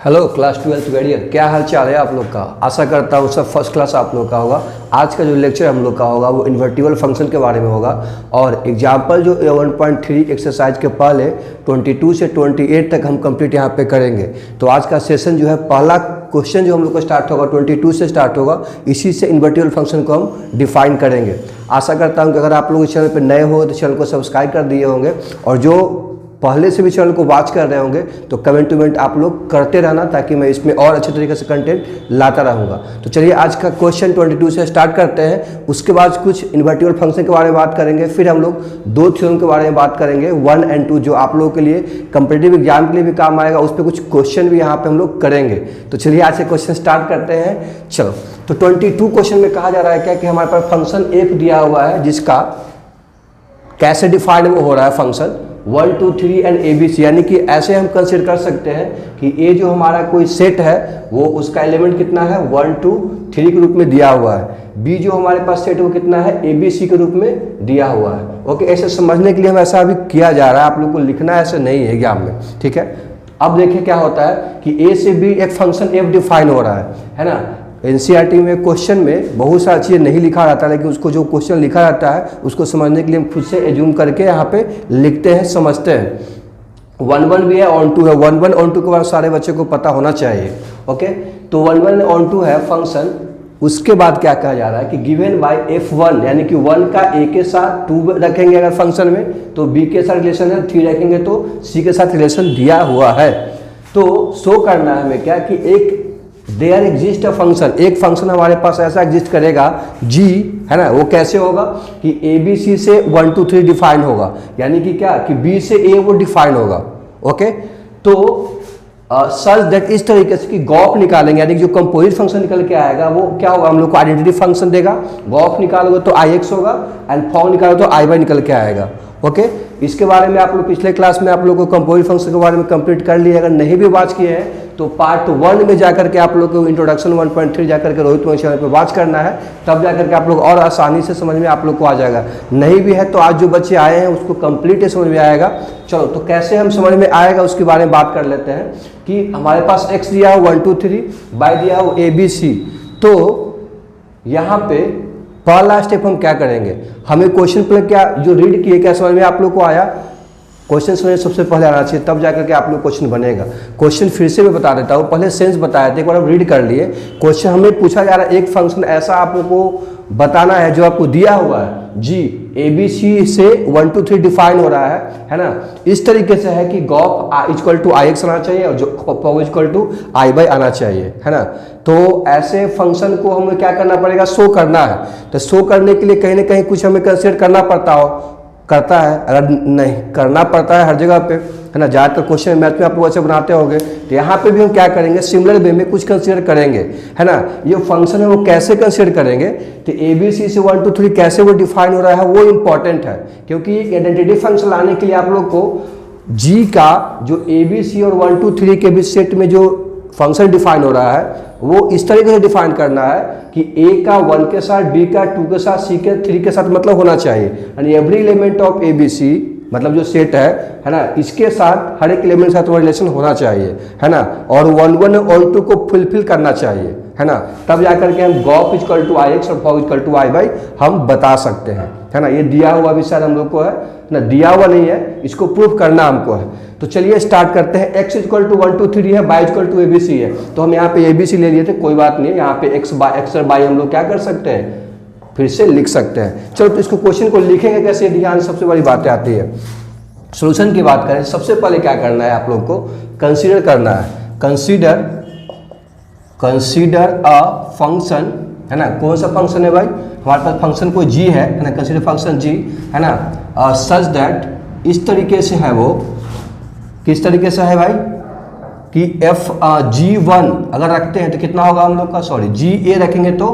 Hello class 12 barrier, क्या हाल चाल है आप लोग का। आशा करता हूँ सब फर्स्ट क्लास आप लोग का होगा। आज का जो लेक्चर हम लोग का होगा वो इन्वर्टिबल फंक्शन के बारे में होगा और एग्जाम्पल जो 1.3 एक्सरसाइज के पहले 22 से 28 तक हम कंप्लीट यहाँ पे करेंगे। तो आज का सेशन जो है पहला क्वेश्चन जो हम लोग का स्टार्ट होगा 22 से स्टार्ट होगा, इसी से इन्वर्टिबल फंक्शन को हम डिफाइन करेंगे। आशा करता हूँ कि अगर आप लोग इस चैनल पर नए हो तो चैनल को सब्सक्राइब कर दिए होंगे और जो पहले से भी चैनल को वॉच कर रहे होंगे तो कमेंट टू कमेंट आप लोग करते रहना, ताकि मैं इसमें और अच्छे तरीके से कंटेंट लाता रहूँगा। तो चलिए आज का क्वेश्चन 22 से स्टार्ट करते हैं। उसके बाद कुछ इन्वर्टिबल फंक्शन के बारे में बात करेंगे, फिर हम लोग दो थ्योरम के बारे में बात करेंगे 1 और 2, जो आप लोगों के लिए कंपिटिटिव एग्जाम के लिए भी काम आएगा। उस पर कुछ क्वेश्चन भी यहाँ पर हम लोग करेंगे। तो चलिए आज से क्वेश्चन स्टार्ट करते हैं। चलो, तो 22 क्वेश्चन में कहा जा रहा है क्या कि हमारे पास फंक्शन एफ दिया हुआ है, जिसका कैसे डिफाइंड वो हो रहा है फंक्शन 1 2 3 एंड ABC, यानी कि ऐसे हम कंसिडर कर सकते हैं कि ए जो हमारा कोई सेट है वो उसका एलिमेंट कितना है 1 2 3 के रूप में दिया हुआ है। बी जो हमारे पास सेट वो कितना है ABC के रूप में दिया हुआ है। ओके, ऐसे समझने के लिए हम ऐसा अभी किया जा रहा है, आप लोग को लिखना ऐसे नहीं है एग्जाम में, ठीक है। अब देखिए क्या होता है कि ए से बी एक फंक्शन एफ डिफाइन हो रहा है ना। एनसीईआरटी में क्वेश्चन में बहुत सारी चीज़ें नहीं लिखा रहता, लेकिन उसको जो क्वेश्चन लिखा रहता है उसको समझने के लिए हम खुद से एज्यूम करके यहाँ पे लिखते हैं, समझते हैं। 1 1 भी है, ऑन 2 है। 1 1 ऑन 2 के बाद सारे बच्चे को पता होना चाहिए। ओके, तो 1 1 ऑन 2 है फंक्शन। उसके बाद क्या कहा जा रहा है कि गिवन बाय F1, यानी कि 1 का A के साथ 2 रखेंगे अगर फंक्शन में, तो B के साथ रिलेशन है, 3 रखेंगे तो C के साथ रिलेशन दिया हुआ है। तो शो करना है हमें क्या कि एक देयर एग्जिस्ट अ फंक्शन, एक फंक्शन हमारे पास ऐसा एग्जिस्ट करेगा G, है ना। वो कैसे होगा कि ABC से 1 2 3 डिफाइन होगा, यानी कि क्या कि B से A वो डिफाइन होगा। ओके, तो सच दैट इस तरीके से कि गॉफ निकालेंगे, यानी कि जो कंपोजिट फंक्शन निकल के आएगा वो क्या होगा, हम लोग को आइडेंटिटी फंक्शन देगा। गॉफ निकालोगे तो IX होगा एंड फॉर्म निकालोगे तो IY निकल के आएगा। ओके, इसके बारे में आप लोग पिछले क्लास में आप लोगों को कंपोजिट फंक्शन के बारे में कंप्लीट कर लिए। अगर नहीं भी वॉच किए हैं तो पार्ट 1 में जाकर के आप लोग को इंट्रोडक्शन 1.3 जाकर के रोहित मोहित चैनल पर वॉच करना है, तब जाकर के आप लोग और आसानी से समझ में आप लोग को आ जाएगा। नहीं भी है तो आज जो बच्चे आए हैं उसको कंप्लीट समझ में आएगा। चलो, तो कैसे हम समझ में आएगा उसके बारे में बात कर लेते हैं कि हमारे पास x दिया हो 1 2 3, y दिया हो ABC। तो यहाँ पे पहला स्टेप हम क्या करेंगे, हमें क्वेश्चन पर क्या जो रीड किए क्या समझ में आप लोग को आया। क्वेश्चन समझ सबसे पहले आना चाहिए, तब जाकर के आप लोग क्वेश्चन बनेगा। क्वेश्चन फिर से मैं बता देता हूँ, पहले सेंस बताया था, एक बार हम रीड कर लिए। क्वेश्चन हमें पूछा जा रहा है एक फंक्शन ऐसा आप लोग को बताना है जो आपको दिया हुआ है G ABC से 1 2 3 डिफाइन हो रहा है ना। इस तरीके से है कि गॉफ इक्वल टू IX आना चाहिए और जो फॉर्म इक्वल टू IY आना चाहिए, है ना। तो ऐसे फंक्शन को हमें क्या करना पड़ेगा, शो करना है। तो शो करने के लिए कहीं ना कहीं कुछ हमें कंसिडर करना करता है, अगर नहीं करना पड़ता है हर जगह पे, है ना। ज़्यादातर क्वेश्चन मैथ में आप लोग अच्छे बनाते होंगे, तो यहाँ पे भी हम क्या करेंगे, सिमिलर वे में कुछ कंसीडर करेंगे, है ना। ये फंक्शन है वो कैसे कंसीडर करेंगे, तो ABC से 1 2 3 कैसे वो डिफाइन हो रहा है वो इम्पॉर्टेंट है, क्योंकि आइडेंटिटी फंक्शन लाने के लिए आप लोग को G का जो ABC और 1 2 3 के बीच सेट में जो फंक्शन डिफाइन हो रहा है वो इस तरीके से डिफाइन करना है कि A का 1 के साथ, B का 2 के साथ, C के 3 के साथ मतलब होना चाहिए। यानी एवरी एलिमेंट ऑफ ABC, मतलब जो सेट है ना, इसके साथ हर एक एलिमेंट के साथ वो रिलेशन होना चाहिए, है ना। और 1 1 और 2 को फुलफिल करना चाहिए, है ना। तब जाकर के हम गॉफ इक्वल टू IX और फॉर्म इक्वल टू IY हम बता सकते हैं, है ना। ये दिया हुआ भी शायद हम लोग को है ना, दिया हुआ नहीं है, इसको प्रूफ करना हमको है। तो चलिए स्टार्ट करते हैं। x इक्वल टू 1 2 3 है, y इक्वल टू ABC है, तो हम यहाँ पे ABC ले लिए थे, कोई बात नहीं है। यहाँ पे x और y हम लोग क्या कर सकते हैं, फिर से लिख सकते हैं। चलो, तो इसको क्वेश्चन को लिखेंगे कैसे, ध्यान सबसे बड़ी बातें आती है। सोल्यूशन की बात करें, सबसे पहले क्या करना है आप लोग को, कंसीडर करना है। कंसीडर अ फंक्शन, है ना। कौन सा फंक्शन है भाई, हमारे पास फंक्शन कोई G है ना, कंसीडर फंक्शन G, है ना। सच दैट इस तरीके से है, वो किस तरीके से है भाई कि G1 अगर रखते हैं तो कितना होगा हम लोग का, सॉरी GA रखेंगे तो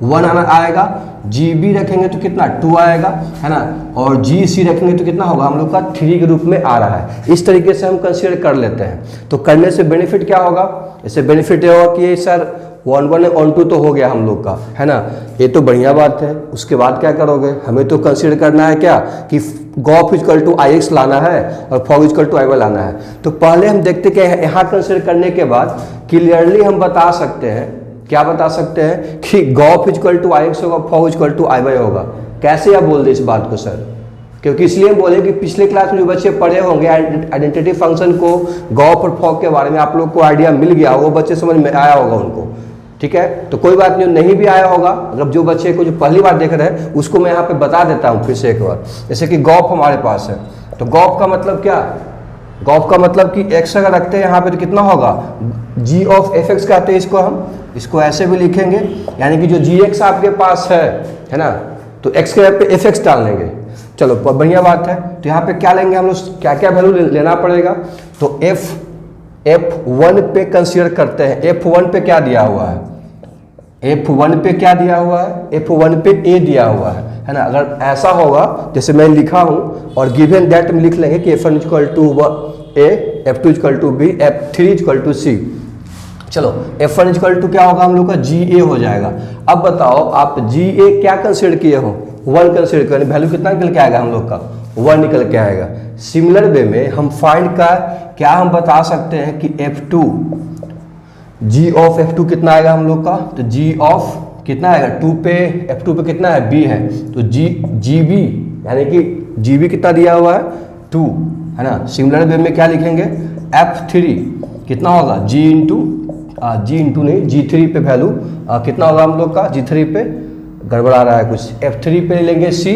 1 आएगा, जी बी रखेंगे तो कितना 2 आएगा, है ना, और जी सी रखेंगे तो कितना होगा हम लोग का 3 के रूप में आ रहा है। इस तरीके से हम कंसीडर कर लेते हैं। तो करने से बेनिफिट क्या होगा, इससे बेनिफिट ये होगा कि सर 1 1 ऑन 2 तो हो गया हम लोग का, है ना, ये तो बढ़िया बात है। उसके बाद क्या करोगे, हमें तो कंसीडर करना है क्या कि gof is equal to I X लाना है और fog is equal to I Y लाना है। तो पहले हम देखते कि यहाँ कंसीडर करने के बाद क्लियरली हम बता सकते हैं, क्या बता सकते हैं कि gof is equal to I X होगा, fog is equal to I Y होगा। कैसे आप बोल दे इस बात को सर, क्योंकि इसलिए बोले कि पिछले क्लास में जो बच्चे पढ़े होंगे आइडेंटिटी फंक्शन को, गॉफ और फॉग के बारे में आप लोग को आइडिया मिल गया, वो बच्चे समझ में आया होगा उनको, ठीक है। तो कोई बात नहीं भी आया होगा, अगर जो बच्चे को जो पहली बार देख रहे हैं उसको मैं यहाँ पे बता देता हूँ फिर से एक बार। जैसे कि गॉफ हमारे पास है, तो गॉफ का मतलब क्या, गॉफ का मतलब कि x अगर रखते हैं यहाँ पे तो कितना होगा, g ऑफ एफ एक्स कहते हैं इसको, हम इसको ऐसे भी लिखेंगे, यानी कि जो gx आपके पास है ना, तो x के जगह पे एफ एक्स डाल देंगे। चलो बढ़िया बात है। तो यहाँ पे क्या लेंगे हम लोग, क्या क्या वैल्यू लेना पड़ेगा, तो f1 पे कंसीडर करते हैं। f1 पे क्या दिया हुआ है, f1 पे क्या दिया हुआ है, f1 पे a दिया हुआ है ना। अगर ऐसा होगा जैसे मैं लिखा हूँ और गिवन दैट में लिख लेंगे कि f1 equal to a, f2 equal to b, f3 equal to c। चलो f1 इक्वल टू क्या होगा हम लोग का ga हो जाएगा। अब बताओ आप ga क्या कंसीडर किए हो, 1 कंसीडर करें, वैल्यू कितना निकल के आएगा हम लोग का 1 निकल के आएगा। सिमिलर वे में हम फाइंड का क्या हम बता सकते हैं कि f2, g ऑफ f2 कितना आएगा हम लोग का, तो g ऑफ कितना आएगा 2 पे, f2 पे कितना है b है, तो gb यानी कि gb कितना दिया हुआ है 2, है ना। सिमिलर वे में क्या लिखेंगे, f3 कितना होगा g इंटू नहीं g3 पे वैल्यू कितना होगा हम लोग का, g3 पे गड़बड़ा रहा है कुछ, f3 पे लेंगे c,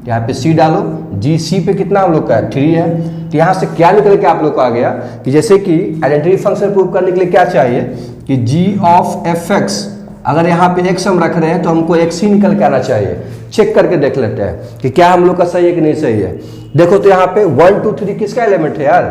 यहाँ पे c डालो, gc पे कितना हम लोग का 3 है। तो यहाँ से क्या निकल के आप लोग को आ गया कि जैसे कि आइडेंटिटी फंक्शन प्रूव करने के लिए क्या चाहिए कि g ऑफ एफ एक्स, अगर यहाँ पे x हम रख रहे हैं तो हमको x ही निकल के आना चाहिए। चेक करके देख लेते हैं कि क्या हम लोग का सही है कि नहीं सही है। देखो तो यहाँ पे 1 2 3 किसका एलिमेंट है यार,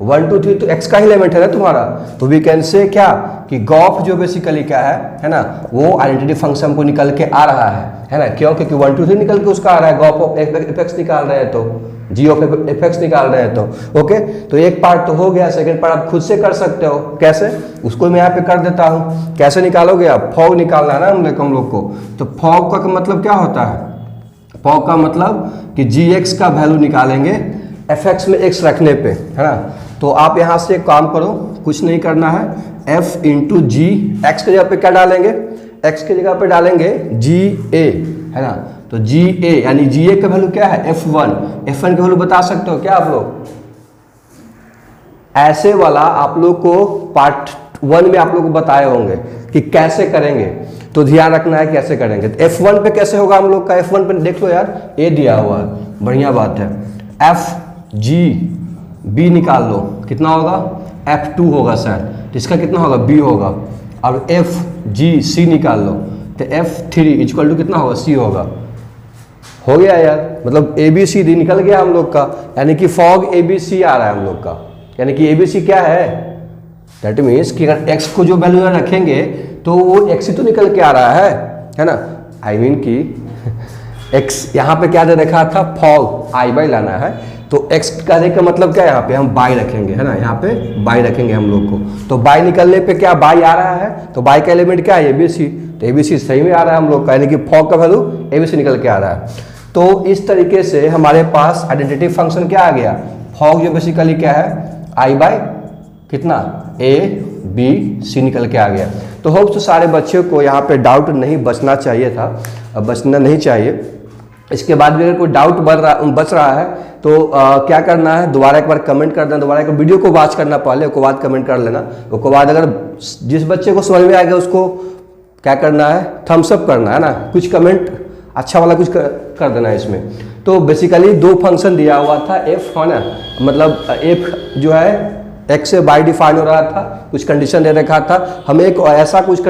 1 2 3 तो x का ही एलिमेंट है ना तुम्हारा। तो वी कैन से क्या कि गॉफ जो बेसिकली क्या है ना, वो आइडेंटिटी फंक्शन को निकल के आ रहा है ना। क्यों, क्योंकि 1 2 3 निकल के उसका आ रहा है, गॉफ ऑफ एफ एक्स निकाल रहे हैं तो जी ऑफ एफ एक्स निकाल रहे हैं तो ओके। तो एक पार्ट तो हो गया, सेकंड पार्ट आप खुद से कर सकते हो। कैसे, उसको मैं यहाँ पे कर देता हूँ। कैसे निकालोगे आप, फॉग निकालना है ना हम लोग को। तो फॉग का मतलब क्या होता है, फॉग का मतलब कि जी एक्स का वैल्यू निकालेंगे एफ एक्स में एक्स रखने पे, है ना। तो आप यहाँ से एक काम करो, कुछ नहीं करना है, f इंटू जी, एक्स की जगह पे क्या डालेंगे, x की जगह पे डालेंगे जी ए, है ना। तो जी ए यानी जी ए का वैल्यू क्या है f1, f1 का वैल्यू बता सकते हो क्या आप लोग, ऐसे वाला आप लोग को पार्ट 1 में आप लोग को बताए होंगे कि कैसे करेंगे। तो ध्यान रखना है कैसे करेंगे। तो f1 पे कैसे होगा हम लोग का, f1 पे देख लो यार a दिया हुआ है, बढ़िया बात है। f g b निकाल लो, कितना होगा f2 होगा शायद, तो इसका कितना होगा b होगा। अब f g c निकाल लो, तो f3 इक्वल टू कितना होगा c होगा। हो गया यार, मतलब ए बी सी डी निकल गया हम लोग का, यानी कि फॉग ए बी सी आ रहा है हम लोग का। यानी कि ए बी सी क्या है, दैट मीन्स कि अगर x को जो वैल्यू रखेंगे तो वो x ही तो निकल के आ रहा है ना। आई मीन कि x यहाँ पे क्या दे रखा था, फॉग आई बाई लाना है, तो x कहने का मतलब क्या है, यहाँ पे हम बाई रखेंगे, है ना, यहाँ पे बाई रखेंगे हम लोग को। तो बाई निकलने पे क्या बाई आ रहा है, तो बाई का एलिमेंट क्या है ए बी सी, तो ए बी सी सही में आ रहा है हम लोग का, यानी कि फॉग का वैल्यू ए बी सी निकल के आ रहा है। तो इस तरीके से हमारे पास आइडेंटिटी फंक्शन क्या आ गया, फॉग जो बेसिकली क्या है आई बाई कितना ए बी सी निकल के आ गया। तो होप तो सारे बच्चों को यहाँ पे डाउट नहीं बचना चाहिए था, बचना नहीं चाहिए। इसके बाद भी अगर कोई डाउट बच रहा है तो क्या करना है, दोबारा एक बार कमेंट कर देना, दोबारा एक वीडियो को वॉच करना पहले, उसके बाद कमेंट कर लेना। उसके बाद अगर जिस बच्चे को समझ में आएगा उसको क्या करना है, थम्स अप करना है ना, कुछ कमेंट अच्छा वाला कुछ कर देना है इसमें। तो बेसिकली 2 फंक्शन दिया हुआ था, एफ है ना, मतलब एफ जो है एक्स से बाई डिफाइन हो रहा था, कुछ कंडीशन दे रखा था हमें, एक ऐसा कुछ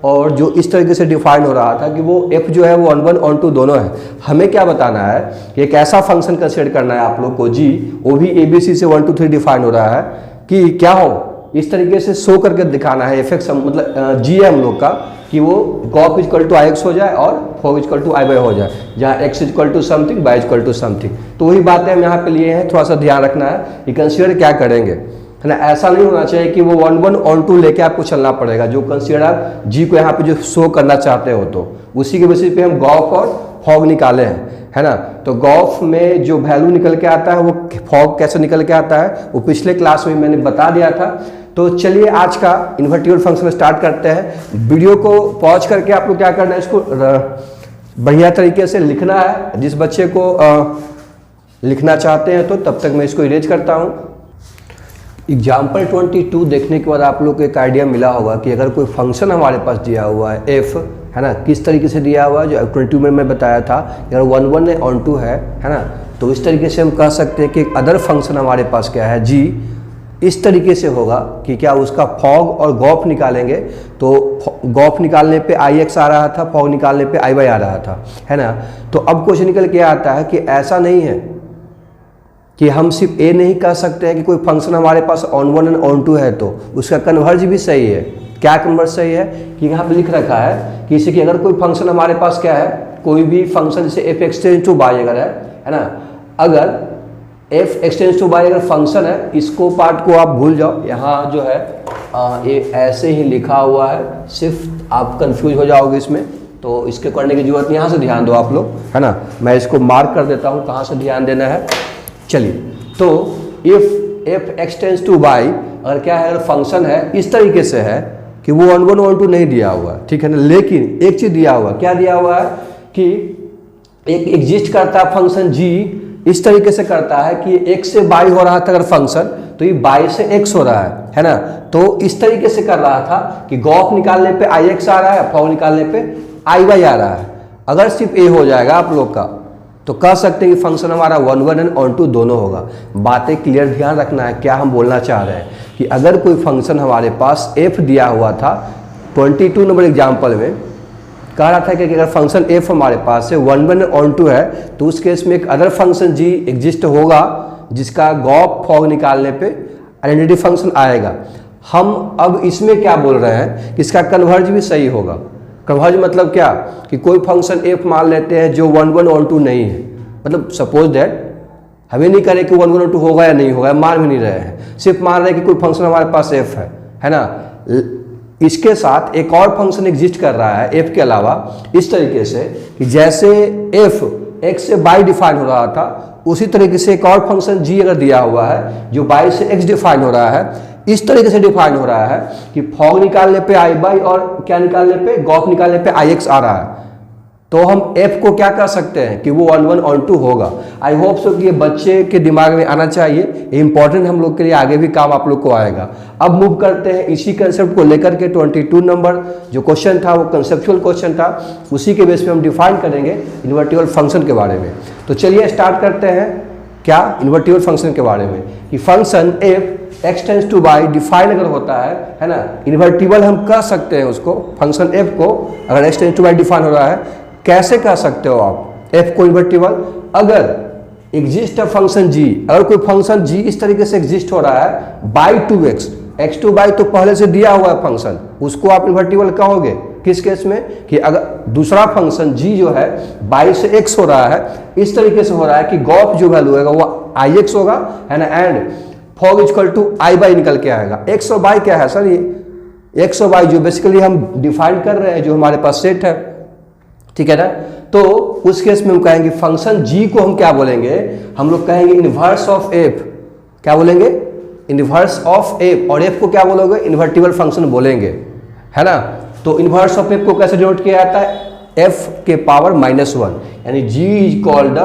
और जो इस तरीके से डिफाइन हो रहा था कि वो f जो है वो ऑन 1 ऑन 2 दोनों है। हमें क्या बताना है कि एक ऐसा फंक्शन कंसीडर करना है आप लोग को g, वो भी abc से 1 2 3 डिफाइन हो रहा है कि क्या हो इस तरीके से शो करके दिखाना है एफ एक्स, मतलब जी है हम लोग का कि वो gof equal to I X हो जाए और fog equal to I Y हो जाए, जहाँ X is equal to something, Y is equal to something. तो वही बातें हम यहाँ पे लिए हैं, थोड़ा सा ध्यान रखना है कि कंसीडर क्या करेंगे, है ना। ऐसा नहीं होना चाहिए कि वो 1 1 ऑन 2 लेके आपको चलना पड़ेगा। जो कंसीडर आप जी को यहाँ पे जो शो करना चाहते हो तो उसी के बेसिस पे हम गॉफ और फॉग निकाले हैं, है ना। तो गॉफ में जो वैल्यू निकल के आता है वो फॉग कैसे निकल के आता है वो पिछले क्लास में मैंने बता दिया था। तो चलिए आज का इन्वर्टिबल फंक्शन स्टार्ट करते हैं। वीडियो को पॉज करके आपको क्या करना है, इसको बढ़िया तरीके से लिखना है। जिस बच्चे को लिखना चाहते हैं तो तब तक मैं इसको इरेज करता हूँ। एग्जाम्पल 22 देखने के बाद आप लोग को एक आइडिया मिला होगा कि अगर कोई फंक्शन हमारे पास दिया हुआ है एफ, है ना, किस तरीके से दिया हुआ है, जो 22 में मैं बताया था, अगर 1 1 ऑन 2 है ना, तो इस तरीके से हम कह सकते हैं कि एक अदर फंक्शन हमारे पास क्या है जी, इस तरीके से होगा कि क्या उसका फॉग और गॉफ निकालेंगे तो गॉफ निकालने पे आई एक्स आ रहा था, फॉग निकालने पे आई वाई आ रहा था, है ना। तो अब क्वेश्चन निकल के आता है कि ऐसा नहीं है कि हम सिर्फ ए नहीं कह सकते हैं कि कोई फंक्शन हमारे पास ऑन 1 एंड ऑन 2 है तो उसका कन्वर्ज भी सही है। क्या कन्वर्ज सही है कि यहाँ पे लिख रखा है कि इसे कि अगर कोई फंक्शन हमारे पास क्या है, कोई भी फंक्शन जैसे एफ एक्सटेंस टू वाई अगर है ना, अगर एफ एक्सटेंस टू वाई अगर फंक्शन है, इसको पार्ट को आप भूल जाओ, यहाँ जो है ये ऐसे ही लिखा हुआ है, सिर्फ आप कंफ्यूज हो जाओगे इसमें, तो इसके करने की जरूरत नहीं। यहाँ से ध्यान दो आप लोग, है ना, मैं इसको मार्क कर देता हूँ कहाँ से ध्यान देना है। चलिए, तो if F X tends to Y अगर क्या है, अगर फंक्शन है इस तरीके से है कि वो 1 1 ऑन 2 नहीं दिया हुआ है, ठीक है ना, लेकिन एक चीज दिया हुआ, क्या दिया हुआ है कि एक एग्जिस्ट करता है फंक्शन जी, इस तरीके से करता है कि x से y हो रहा था अगर फंक्शन, तो ये y से x हो रहा है ना। तो इस तरीके से कर रहा था कि गॉफ निकालने पे आई एक्स आ रहा है, फॉग निकालने पे आई वाई आ रहा है। अगर सिर्फ ए हो जाएगा आप लोग का तो कह सकते हैं कि फंक्शन हमारा 1 1 एंड ऑन 2 दोनों होगा। बातें क्लियर, ध्यान रखना है क्या हम बोलना चाह रहे हैं कि अगर कोई फंक्शन हमारे पास f दिया हुआ था, 22 नंबर एग्जाम्पल में कह रहा था कि अगर फंक्शन f हमारे पास है 1 1 ऑन 2 है तो उस केस में एक अदर फंक्शन g एग्जिस्ट होगा जिसका गॉफ फॉग निकालने पे आइडेंटिटी फंक्शन आएगा। हम अब इसमें क्या बोल रहे हैं कि इसका कन्वर्ज भी सही होगा। कन्वर्ज मतलब क्या कि कोई फंक्शन f मान लेते हैं जो 1 1 ऑन 2 नहीं है, मतलब सपोज दैट हमें नहीं करें कि 1 1 ऑन 2 होगा या नहीं होगा, मान भी नहीं रहे हैं, सिर्फ मान रहे हैं कि कोई फंक्शन हमारे पास f है ना। इसके साथ एक और फंक्शन एग्जिस्ट कर रहा है f के अलावा, इस तरीके से कि जैसे f x से y डिफाइन हो रहा था उसी तरीके से एक और फंक्शन g अगर दिया हुआ है जो y से x डिफाइन हो रहा है, इस तरीके से डिफाइन हो रहा है कि फॉग निकालने पे आई वाई और क्या निकालने पे, गॉफ निकालने पे आई एक्स आ रहा है। तो हम f को क्या कर सकते हैं कि वो 1 1 ऑन 2 होगा। आई होप सो कि ये बच्चे के दिमाग में आना चाहिए, ये इंपॉर्टेंट हम लोग के लिए, आगे भी काम आप लोग को आएगा। अब मूव करते हैं इसी कंसेप्ट को लेकर के 22 नंबर जो क्वेश्चन था वो कंसेप्चुअल क्वेश्चन था, उसी के बेस पे हम डिफाइन करेंगे इन्वर्टिबल फंक्शन के बारे में। तो चलिए स्टार्ट करते हैं क्या इन्वर्टिबल फंक्शन के बारे में कि function F X tends to Y define अगर होता है ना, इन्वर्टिबल हम कह सकते हैं उसको, फंक्शन एफ को अगर एक्सटेंस टू वाई डिफाइन हो रहा है, कैसे कह सकते हो आप f को इन्वर्टिबल, अगर एग्जिस्ट फंक्शन g, अगर कोई फंक्शन g इस तरीके से एग्जिस्ट हो रहा है by 2x, x two by तो पहले से दिया हुआ है फंक्शन, उसको आप इन्वर्टिबल कहोगे किस केस में कि अगर दूसरा फंक्शन g जो है बाई से x हो रहा है, इस तरीके से हो रहा है कि गॉफ जो वैल्यू होगा वो आई एक्स होगा, है ना, and fog equal to I Y निकल के आएगा। x और y क्या है सर, ये x और y जो बेसिकली हम डिफाइन कर रहे हैं जो हमारे पास सेट है, ठीक है ना। तो उस केस में हम कहेंगे फंक्शन g को हम क्या बोलेंगे, हम लोग कहेंगे इनवर्स ऑफ f, क्या बोलेंगे, इनवर्स ऑफ f, और f को क्या बोलोगे, इन्वर्टिबल फंक्शन बोलेंगे, है ना। तो इनवर्स ऑफ f को कैसे डिनोट किया जाता है, f के पावर -1, यानी g इज कॉल्ड,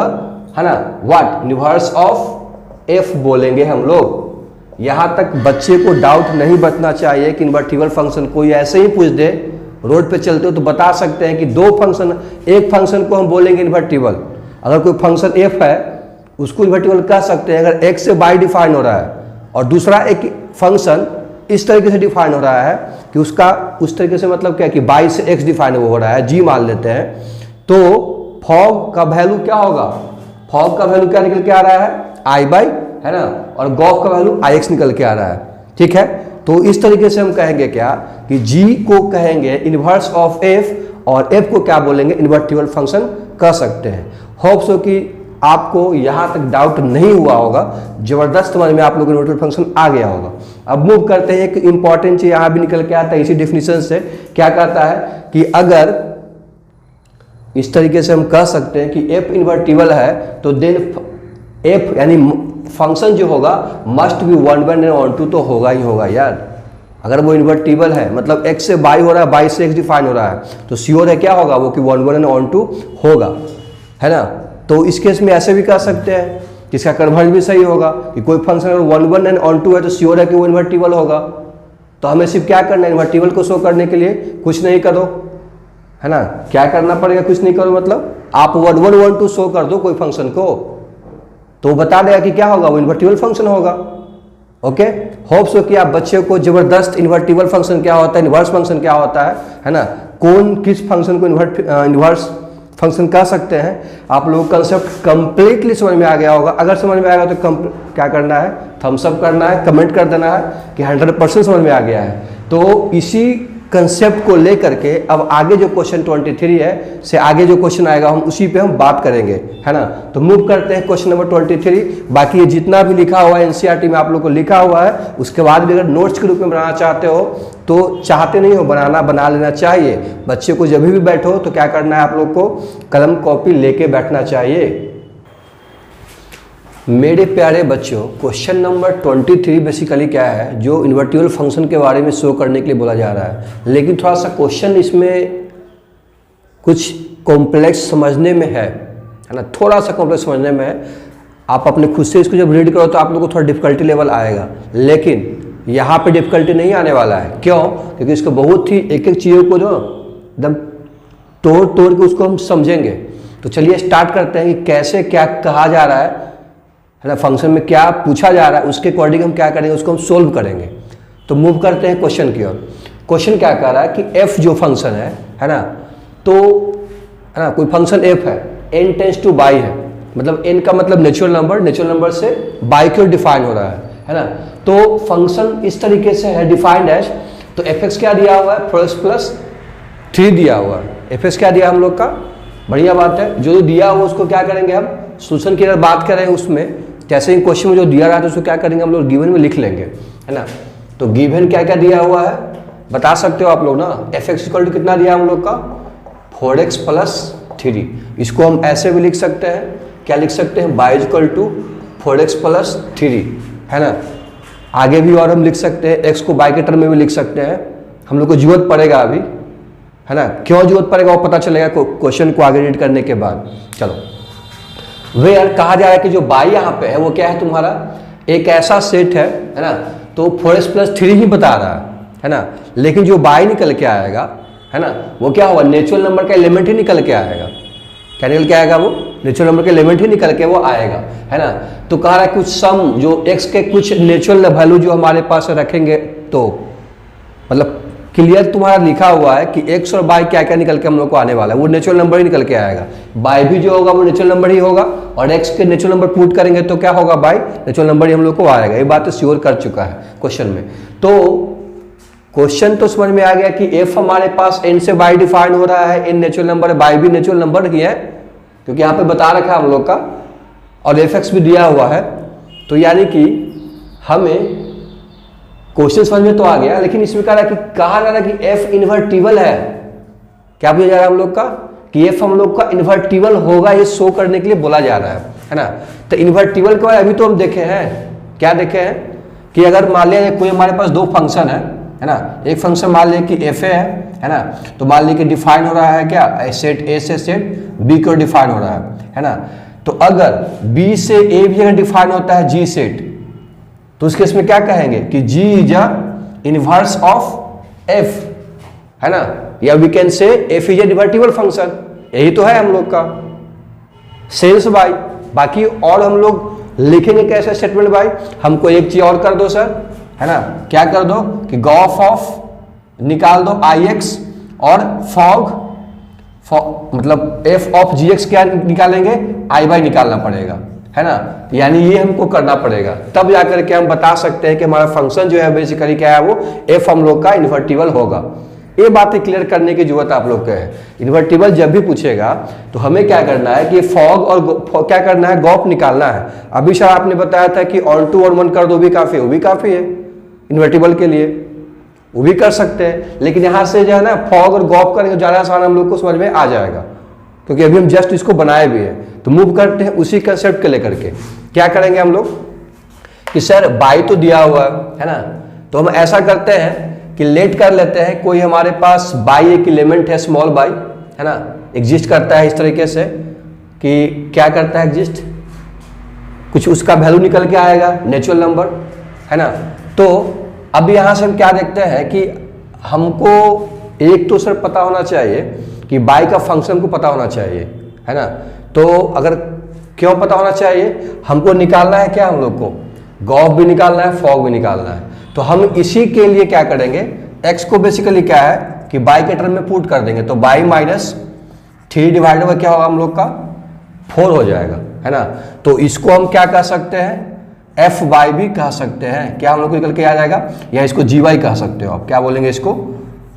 है ना, व्हाट, इनवर्स ऑफ f बोलेंगे हम लोग। यहां तक बच्चे को डाउट नहीं बचना चाहिए कि इन्वर्टिबल फंक्शन कोई ऐसे ही पूछ दे, रोड पे चलते हो तो बता सकते हैं कि दो फंक्शन, एक फंक्शन को हम बोलेंगे इन्वर्टिबल, अगर कोई फंक्शन f है उसको इन्वर्टिबल कह सकते हैं अगर x से y डिफाइन हो रहा है, और दूसरा एक फंक्शन इस तरीके से डिफाइन हो रहा है कि उसका उस तरीके से मतलब क्या है कि y से x डिफाइन हो रहा है, g मान लेते हैं, तो फॉग का वैल्यू क्या होगा, फॉग का वैल्यू क्या निकल के आ रहा है, आई बाई, है ना, और गॉफ का वैल्यू आई एक्स निकल के आ रहा है, ठीक है। तो इस तरीके से हम कहेंगे क्या कि g को कहेंगे इनवर्स ऑफ f और f को क्या बोलेंगे, इन्वर्टिबल फंक्शन कह सकते हैं। होप सो कि आपको यहाँ तक डाउट नहीं हुआ होगा, जबरदस्त समझ में आप लोग इन्वर्टिबल फंक्शन आ गया होगा। अब मूव करते हैं, एक इंपॉर्टेंट चीज यहाँ भी निकल के आता है इसी डेफिनेशन से। क्या कहता है कि अगर इस तरीके से हम कह सकते हैं कि f इन्वर्टिबल है तो देन f यानी फंक्शन जो होगा मस्ट बी 1 1 ऑन टू, तो होगा ही होगा यार। अगर वो इन्वर्टिबल है मतलब x से y हो रहा है, y से x डिफाइन हो रहा है, तो श्योर है क्या होगा वो कि 1 1 ऑन टू होगा, है ना। तो इस केस में ऐसे भी कह सकते हैं कि इसका कन्वर्ज भी सही होगा कि कोई फंक्शन अगर 1 1 एंड ऑन टू है तो श्योर है कि वो इन्वर्टिबल होगा। तो हमें सिर्फ क्या करना है, इन्वर्टिबल को शो करने के लिए कुछ नहीं करो, है ना। क्या करना पड़ेगा, कुछ नहीं करो मतलब आप 1 1 1 2 शो कर दो कोई फंक्शन को, तो बता देगा कि क्या होगा, वो इन्वर्टिबल फंक्शन होगा। ओके, होप सो कि आप बच्चे को जबरदस्त इन्वर्टिबल फंक्शन क्या होता है, इन्वर्स फंक्शन क्या होता है ना, कौन किस फंक्शन को इन्वर्स फंक्शन कह सकते हैं, आप लोगों को कंसेप्ट कंप्लीटली समझ में आ गया होगा। अगर समझ में आएगा तो क्या करना है, थम्स अप करना है, कमेंट कर देना है कि 100% समझ में आ गया है। तो इसी कंसेप्ट को लेकर के अब आगे जो क्वेश्चन 23 है से आगे जो क्वेश्चन आएगा हम उसी पे हम बात करेंगे, है ना। तो मूव करते हैं क्वेश्चन नंबर 23। बाकी ये जितना भी लिखा हुआ है एनसीईआरटी में आप लोग को लिखा हुआ है, उसके बाद भी अगर नोट्स के रूप में बनाना चाहते हो तो चाहते नहीं हो बनाना, बना लेना चाहिए। बच्चे को जब भी बैठो तो क्या करना है, आप लोग को कलम कॉपी लेके बैठना चाहिए। मेरे प्यारे बच्चों, क्वेश्चन नंबर 23 बेसिकली क्या है, जो इन्वर्टिबल फंक्शन के बारे में शो करने के लिए बोला जा रहा है, लेकिन थोड़ा सा क्वेश्चन इसमें कुछ कॉम्प्लेक्स समझने में है ना, थोड़ा सा कॉम्प्लेक्स समझने में है। आप अपने खुद से इसको जब रीड करो तो आप लोगों को थोड़ा डिफिकल्टी लेवल आएगा, लेकिन यहाँ पे डिफिकल्टी नहीं आने वाला है। क्यों? क्योंकि इसको बहुत ही एक एक चीज़ों को जो एकदम तोड़ तोड़ के उसको हम समझेंगे। तो चलिए स्टार्ट करते हैं कि कैसे क्या कहा जा रहा है ना, फंक्शन में क्या पूछा जा रहा है, उसके अकॉर्डिंग हम क्या करेंगे, उसको हम सोल्व करेंगे। तो मूव करते हैं क्वेश्चन की ओर। क्वेश्चन क्या कह रहा है कि f जो फंक्शन है ना, तो है ना कोई फंक्शन f है, n टेंस टू y है, मतलब n का मतलब नेचुरल नंबर से y की ओर डिफाइन हो रहा है ना। तो फंक्शन इस तरीके से है डिफाइंड एज, तो fx क्या दिया हुआ है, 4x+3 दिया हुआ है। fx क्या दिया हम लोग का, बढ़िया बात है, जो दिया हुआ उसको क्या करेंगे हम सोल्यूशन की अगर बात करें उसमें, जैसे ही क्वेश्चन में जो दिया रहा है तो उसको क्या करेंगे हम लोग गिवन में लिख लेंगे, है ना। तो गिवन क्या क्या दिया हुआ है बता सकते हो आप लोग ना, fx इक्वल टू कितना दिया हम लोग का, 4x+3। इसको हम ऐसे भी लिख सकते हैं, क्या लिख सकते हैं, y इक्वल टू 4x+3, है ना। आगे भी और हम लिख सकते हैं, x को y के टर्म में भी लिख सकते हैं। हम लोग को जरूरत पड़ेगा अभी, है ना, क्यों जरूरत पड़ेगा वो पता चलेगा क्वेश्चन को आगे रीड करने के बाद। चलो, वेयर कहा जा रहा है कि जो y यहाँ पे है वो क्या है तुम्हारा, एक ऐसा सेट है ना, तो 4x+3 ही बता रहा है ना, लेकिन जो y निकल के आएगा, है ना, वो क्या होगा, नेचुरल नंबर का एलिमेंट ही निकल के आएगा। क्या निकल के आएगा, वो नेचुरल नंबर का एलिमेंट ही निकल के वो आएगा, है ना। तो कह रहा है कुछ सम जो x के कुछ नेचुरल वैल्यू जो हमारे पास रखेंगे, तो मतलब क्लियर तुम्हारा लिखा हुआ है कि x और y क्या क्या निकल के हम लोग को आने वाला है, वो नेचुरल नंबर ही निकल के आएगा। y भी जो होगा वो नेचुरल नंबर ही होगा, और x के नेचुरल नंबर पुट करेंगे तो क्या होगा, y नेचुरल नंबर ही हम लोग को आएगा। ये बात तो श्योर कर चुका है क्वेश्चन में। तो क्वेश्चन तो समझ में आ गया कि f हमारे पास n से y डिफाइन हो रहा है, n नेचुरल नंबर है, y भी नेचुरल नंबर ही है, क्योंकि यहाँ पे बता रखा है हम लोग का, और fx भी दिया हुआ है। तो यानी कि हमें क्वेश्चन समझ में तो आ गया, लेकिन इसमें कहा जा रहा है कि f इन्वर्टिबल है। क्या पूछा जा रहा है हम लोग का, कि f हम लोग का इन्वर्टिबल होगा, ये शो करने के लिए बोला जा रहा है ना। तो इन्वर्टिबल के बारे अभी तो हम देखे हैं, क्या देखे हैं कि अगर मान लिया कोई हमारे पास दो फंक्शन है ना, एक फंक्शन मान लिया कि f है ना, तो मान लिया कि डिफाइन हो रहा है क्या, सेट a से सेट b को डिफाइन हो रहा है ना। तो अगर b से a भी अगर डिफाइन होता है g सेट, तो उस केस में क्या कहेंगे कि g is a inverse of f, है ना, या we can say f is a invertible function. यही तो है हम लोग का सेंस बाय। बाकी और हम लोग लिखेंगे कैसे स्टेटमेंट बाय, हमको एक चीज और कर दो सर, है ना, क्या कर दो कि गॉफ ऑफ निकाल दो ix, और फॉग मतलब f ऑफ gx क्या निकालेंगे, i बाय निकालना पड़ेगा, है ना, यानी ये हमको करना पड़ेगा, तब जाकर के हम बता सकते हैं कि हमारा फंक्शन जो है बेसिकली क्या है, वो एफ हम लोग का इन्वर्टिबल होगा। ये बातें क्लियर करने की जरूरत आप लोग को है। इन्वर्टिबल जब भी पूछेगा तो हमें क्या करना है कि फॉग और क्या करना है, गॉप निकालना है। अभी सर आपने बताया था कि ऑन टू ऑन वन कर दो भी काफी, वो भी काफी है इन्वर्टिबल के लिए, वो भी कर सकते हैं। लेकिन यहाँ से जो है ना फॉग और गॉप करेंगे ज़्यादा आसान हम लोग को समझ में आ जाएगा, क्योंकि अभी हम जस्ट इसको बनाए भी है। तो मूव करते हैं उसी कंसेप्ट के लेकर के। क्या करेंगे हम लोग कि सर बाई तो दिया हुआ है ना, तो हम ऐसा करते हैं कि लेट कर लेते हैं कोई हमारे पास बाई एक एलिमेंट है, स्मॉल बाई है ना, एग्जिस्ट करता है इस तरीके से कि क्या करता है एग्जिस्ट, कुछ उसका वैल्यू निकल के आएगा नेचुरल नंबर है ना। तो अब यहाँ से हम क्या देखते हैं कि हमको एक तो सर पता होना चाहिए कि बाई का फंक्शन को पता होना चाहिए है ना। तो अगर क्यों पता होना चाहिए, हमको निकालना है क्या, हम लोग को गॉफ भी निकालना है, फॉग भी निकालना है। तो हम इसी के लिए क्या करेंगे, x को बेसिकली क्या है कि बाई के टर्म में पुट कर देंगे, तो बाई माइनस 3 डिवाइडेड बाई क्या होगा हम लोग का 4 हो जाएगा है ना। तो इसको हम क्या कह सकते हैं, एफ वाई भी कह सकते हैं, क्या हम लोग को निकल के आ जाएगा, या इसको जी वाई कह सकते हो आप, क्या बोलेंगे इसको,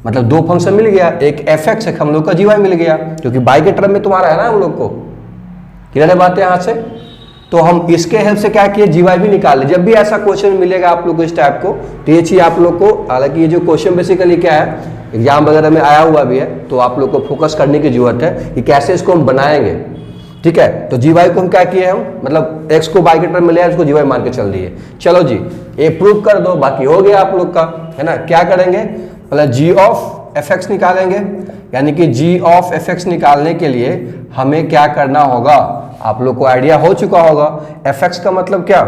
मतलब दो फंक्शन मिल गया, एक एफ एक्स एक हम लोग का जी वाई मिल गया, क्योंकि बाई के टर्म में तुम्हारा है ना हम लोग को। क्लियर है बात यहाँ से। तो हम इसके हेल्प से क्या किए, जी वाई भी निकाल ले। जब भी ऐसा क्वेश्चन मिलेगा आप लोग को इस टाइप को, तो ये चीज आप लोग को, हालांकि ये जो क्वेश्चन बेसिकली क्या है एग्जाम वगैरह में आया हुआ भी है, तो आप लोग को फोकस करने की जरूरत है कि कैसे इसको हम बनाएंगे। ठीक है, तो जी वाई को हम क्या किए, हम मतलब एक्स को बाई के टर्म में लिया, उसको जी वाई मान के चल दिए। चलो जी ये प्रूव कर दो, बाकी हो गया आप लोग का है ना। क्या करेंगे, मतलब जी ऑफ एफ एक्स निकालेंगे, यानी कि जी ऑफ एफ एक्स निकालने के लिए हमें क्या करना होगा, आप लोग को आइडिया हो चुका होगा। एफ एक्स का मतलब क्या,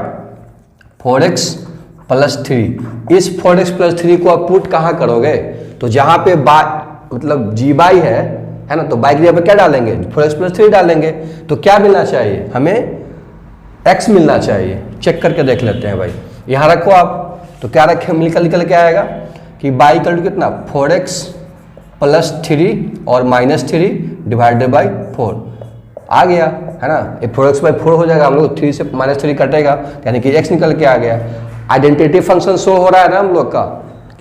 4x प्लस 3। इस 4x प्लस 3 को आप पुट कहाँ करोगे, तो जहां पे मतलब जी बाई है ना, तो बाई की जगह पे क्या डालेंगे, 4x प्लस 3 डालेंगे। तो क्या मिलना चाहिए हमें, x मिलना चाहिए। चेक करके देख लेते हैं भाई, यहाँ रखो आप, तो क्या रखे, निकल के आएगा कि बाई इक्वल टू कितना 4x प्लस 3 और माइनस 3 डिवाइडेड बाई 4 आ गया है ना। ये 4x बाई 4 हो जाएगा, हम लोग 3 से माइनस 3 कटेगा, यानी कि x निकल के आ गया। आइडेंटिटी फंक्शन शो हो रहा है ना हम लोग का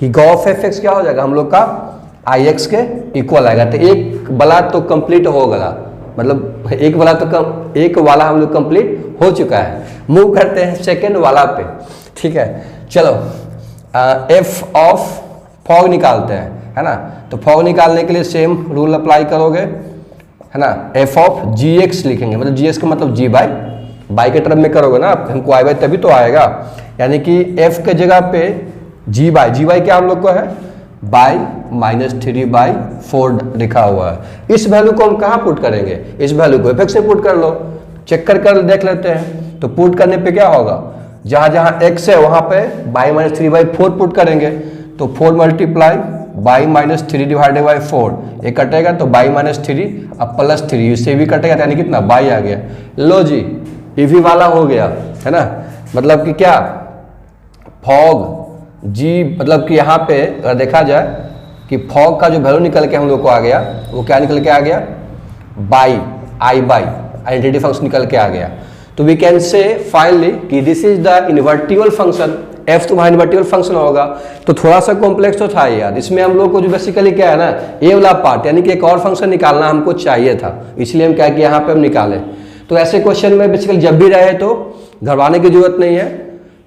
कि गॉफ एफ एक्स क्या हो जाएगा हम लोग का आई एक्स के इक्वल आएगा। तो एक वाला तो कंप्लीट हो गया, मतलब एक वाला तो एक वाला हम लोग कंप्लीट हो चुका है। मूव करते हैं सेकेंड वाला पे। ठीक है, चलो एफ ऑफ फॉग निकालते हैं है ना। तो फॉग निकालने के लिए सेम रूल अप्लाई करोगे है ना। एफ ऑफ जी एक्स लिखेंगे, मतलब जी एक्स का मतलब जी बाई के टर्म में करोगे ना आप, हमको आई बाई तभी तो आएगा, यानी कि एफ के जगह पे जी बाई क्या हम लोग को है, बाई माइनस 3/4 लिखा हुआ है। इस वैल्यू को हम कहाँ पुट करेंगे, इस वैल्यू को एफ एक्स में पुट कर लो। चेक कर देख लेते हैं, तो पुट करने पे क्या होगा, जहाँ जहाँ एक्स है वहाँ पे बाई माइनस 3/4 पुट करेंगे, तो 4 multiply by minus 3 divided by 4, ये कटेगा तो बाई माइनस 3 अब प्लस 3, इससे भी कटेगा, यानी कितना बाई आ गया। लो जी ये भी वाला हो गया है ना। मतलब कि क्या फॉग जी, मतलब कि यहाँ पे अगर देखा जाए कि फॉग का जो वैल्यू निकल के हम लोग को आ गया, वो क्या निकल के आ गया, by I by identity function निकल के आ गया। तो वी कैन से फाइनली कि this is the invertible function, F तुम्हारा इन्वर्टिबल फंक्शन होगा। तो थोड़ा सा कॉम्प्लेक्स तो था यार, इसमें हम लोग को जो बेसिकली क्या है ना, ये वाला पार्ट, यानी कि एक और फंक्शन निकालना हमको चाहिए था, इसलिए हम क्या किया यहाँ पे हम निकाले। तो ऐसे क्वेश्चन में बेसिकली जब भी रहे तो घबराने की जरूरत नहीं है,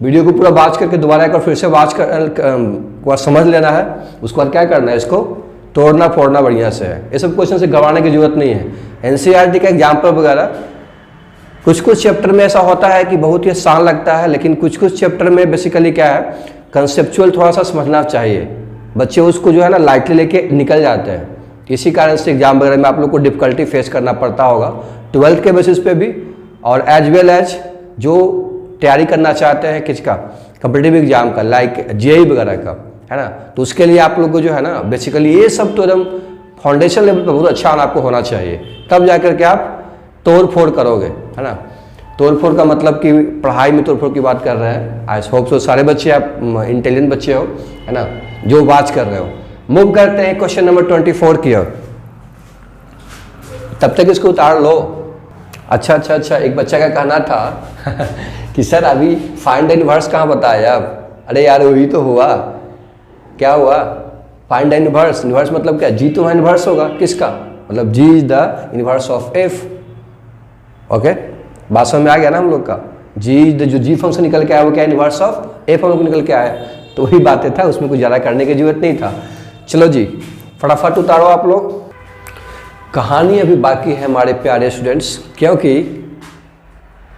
वीडियो को पूरा वॉच करके दोबारा एक बार फिर से वॉच कर समझ लेना है, उसके बाद क्या करना है, इसको तोड़ना फोड़ना बढ़िया से है। ये सब क्वेश्चन से घबराने की जरूरत नहीं है। एनसीईआरटी का एग्जाम्पल वगैरह कुछ चैप्टर में ऐसा होता है कि बहुत ही आसान लगता है, लेकिन कुछ चैप्टर में बेसिकली क्या है, कंसेप्चुअल थोड़ा सा समझना चाहिए, बच्चे उसको जो है ना लाइटली लेके निकल जाते हैं। इसी कारण से एग्जाम वगैरह में आप लोग को डिफिकल्टी फेस करना पड़ता होगा 12th के बेसिस पे भी, और एज वेल एज जो तैयारी करना चाहते हैं किसका, कॉम्पिटिटिव एग्जाम का, लाइक जेईई वगैरह का है ना। तो उसके लिए आप लोग को जो है ना बेसिकली ये सब तो एकदम फाउंडेशन लेवल पर बहुत अच्छा आपको होना चाहिए, तब जाकर के आप तोड़ फोड़ करोगे है ना। तोड़ फोड़ का मतलब कि पढ़ाई में तोड़ फोड़ की बात कर रहे हैं। आई होप सो सारे बच्चे आप इंटेलिजेंट बच्चे हो है ना, जो बात कर रहे हो। मूव करते हैं क्वेश्चन नंबर 24 की ओर, तब तक इसको उतार लो। अच्छा, एक बच्चा का कहना था कि सर अभी फाइंड द इनवर्स कहाँ बताया आप? अरे यार वही तो हुआ। क्या हुआ? Find the inverse. इनवर्स मतलब क्या? जी तुम्हारा इनवर्स होगा। किसका? मतलब G is the inverse of F. Okay, बात समझ में आ गया ना हम लोग का? जी जो जी फंक्शन निकल के आया वो क्या? इनवर्स ऑफ एफ हम लोग निकल के आया। तो वही बातें था, उसमें कुछ ज़्यादा करने की जरूरत नहीं था। चलो जी फटाफट उतारो आप लोग। कहानी अभी बाकी है हमारे प्यारे स्टूडेंट्स, क्योंकि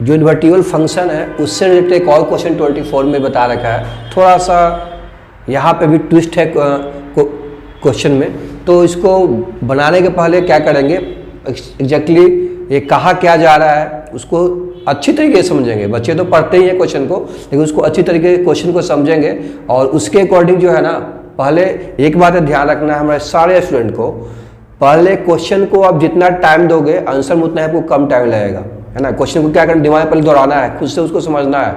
जो इन्वर्टिबल फंक्शन है उससे रिलेटेड एक और क्वेश्चन 24 में बता रखा है। थोड़ा सा यहाँ पे भी ट्विस्ट है क्वेश्चन में, तो इसको बनाने के पहले क्या करेंगे, एग्जैक्टली ये कहा क्या जा रहा है उसको अच्छी तरीके से समझेंगे। बच्चे तो पढ़ते ही हैं क्वेश्चन को, लेकिन उसको अच्छी तरीके से क्वेश्चन को समझेंगे और उसके अकॉर्डिंग जो है ना, पहले एक बात है ध्यान रखना है हमारे सारे स्टूडेंट को, पहले क्वेश्चन को आप जितना टाइम दोगे आंसर में उतना आपको कम टाइम लगेगा, है ना। क्वेश्चन को क्या करना, दिमाग पहले दोहराना है, खुद से उसको समझना है।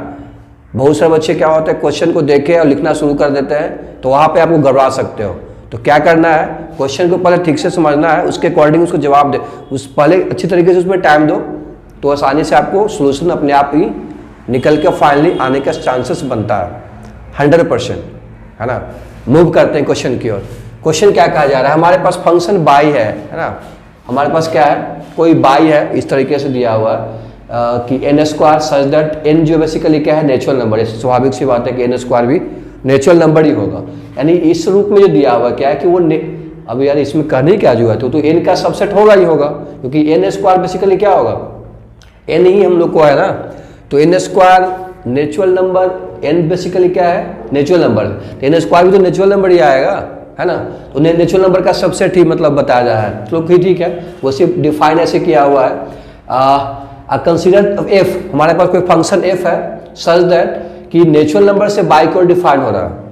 बहुत सारे बच्चे क्या होता है, क्वेश्चन को देखे और लिखना शुरू कर देते हैं, तो वहाँ पे आपको घबरा सकते हो। तो क्या करना है, क्वेश्चन को पहले ठीक से समझना है, उसके अकॉर्डिंग उसको जवाब दे, उस पहले अच्छी तरीके से उसमें टाइम दो, तो आसानी से आपको सोल्यूशन अपने आप ही निकल के फाइनली आने का चांसेस बनता है 100%, है ना। मूव करते हैं क्वेश्चन की ओर। क्वेश्चन क्या कहा जा रहा है, हमारे पास फंक्शन बाई है ना। हमारे पास क्या है, कोई बाई है, इस तरीके से दिया हुआ है कि N square such that N जो बेसिकली क्या है, नेचुरल नंबर है। स्वाभाविक सी बात है कि एन स्क्वायर भी नेचुरल नंबर ही होगा। यानी इस रूप में जो दिया हुआ क्या है कि वो अब यार इसमें कहने क्या जो है, तो एन का सबसेट होगा ही होगा, क्योंकि एन स्क्वायर बेसिकली क्या होगा, एन ही हम लोग को है ना। तो N square natural number, N basically क्या है, नेचुरल नंबर, तो एन स्क्वायर भी तो नेचुरल नंबर ही आएगा, है ना। तो नेचुरल नंबर का सबसेट ही मतलब बताया जा रहा है, तो ठीक है, वो सिर्फ डिफाइन ऐसे किया हुआ है। कंसीडर एफ, हमारे पास कोई फंक्शन एफ है सच दैट कि नेचुरल नंबर से बाई को डिफाइन हो रहा है,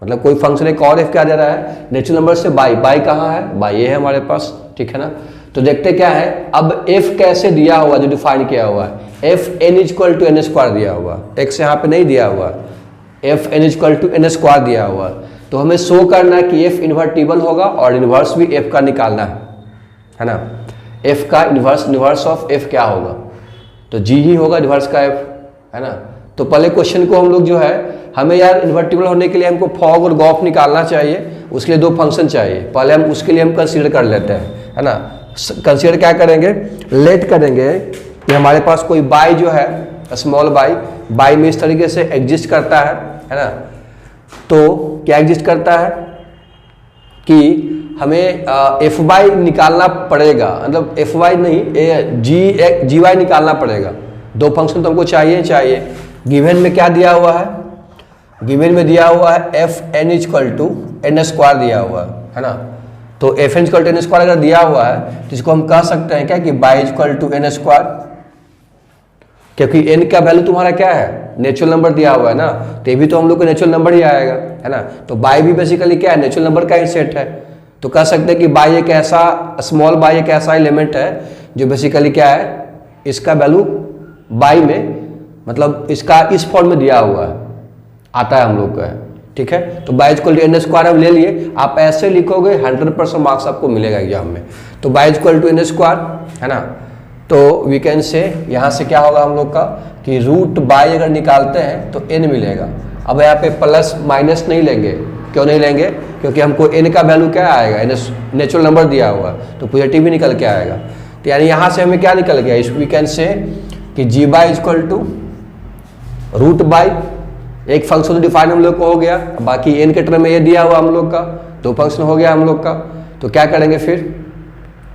मतलब कोई फंक्शन एक और एफ क्या दे रहा है, नेचुरल नंबर से बाई। बाई कहाँ है, बाई ये है हमारे पास, ठीक है ना। तो देखते क्या है, अब एफ कैसे दिया हुआ जो डिफाइन किया हुआ है, F N equal to N square दिया हुआ, एक्स यहाँ पे नहीं दिया हुआ, F N equal to N square दिया हुआ। तो हमें शो करना है कि एफ इन्वर्टिबल होगा और इन्वर्स भी एफ का निकालना है ना। एफ का इन्वर्स ऑफ एफ क्या होगा, तो जी ही होगा इन्वर्स का एफ, है ना। तो पहले क्वेश्चन को हम लोग जो है, हमें यार इन्वर्टिबल होने के लिए हमको फॉग और गॉफ निकालना चाहिए, उसके लिए दो फंक्शन चाहिए। पहले हम उसके लिए हम कंसीडर कर लेते हैं, है ना। कंसीडर क्या करेंगे, लेट करेंगे कि हमारे पास कोई बाई जो है, स्मॉल बाई में इस तरीके से एग्जिस्ट करता है ना। तो क्या एग्जिस्ट करता है कि हमें एफ वाई निकालना पड़ेगा, मतलब एफ वाई नहीं, जी वाई निकालना पड़ेगा। दो फंक्शन तो हमको चाहिए। गिवन में क्या दिया हुआ है, गिवन में दिया हुआ है F N equal to N square दिया हुआ है ना। तो F N equal to N square अगर दिया हुआ है तो इसको हम कह सकते हैं क्या कि Y equal to N square, क्योंकि एन का वैल्यू तुम्हारा क्या है, नेचुरल नंबर दिया हुआ है ना, तो ये भी तो हम लोग को नेचुरल नंबर ही आएगा, है ना। तो बाई भी बेसिकली क्या है, नेचुरल नंबर का ही सेट है। तो कह सकते हैं कि बाई एक ऐसा, स्मॉल बाई एक ऐसा एलिमेंट है जो बेसिकली क्या है, इसका वैल्यू बाई में, मतलब इसका इस फॉर्म में दिया हुआ है, आता है हम लोग का, ठीक है। तो Y equal to N square हम ले लिए, आप ऐसे लिखोगे 100% मार्क्स आपको मिलेगा एग्जाम में। तो Y equal to N square, है ना। तो वी कैन से यहाँ से क्या होगा हम लोग का कि रूट बाई अगर निकालते हैं तो एन मिलेगा। अब यहाँ पे प्लस माइनस नहीं लेंगे, क्यों नहीं लेंगे, क्योंकि हमको एन का वैल्यू क्या आएगा, एन नेचुरल नंबर दिया हुआ, तो पॉजिटिव ही निकल के आएगा। तो यानी यहाँ से हमें क्या निकल गया, इस वी कैन से कि G by equal to root by, एक फंक्शन तो डिफाइन हम लोग को हो गया, बाकी एन के टर्म में ये दिया हुआ हम लोग का, दो फंक्शन हो गया हम लोग का। तो क्या करेंगे फिर,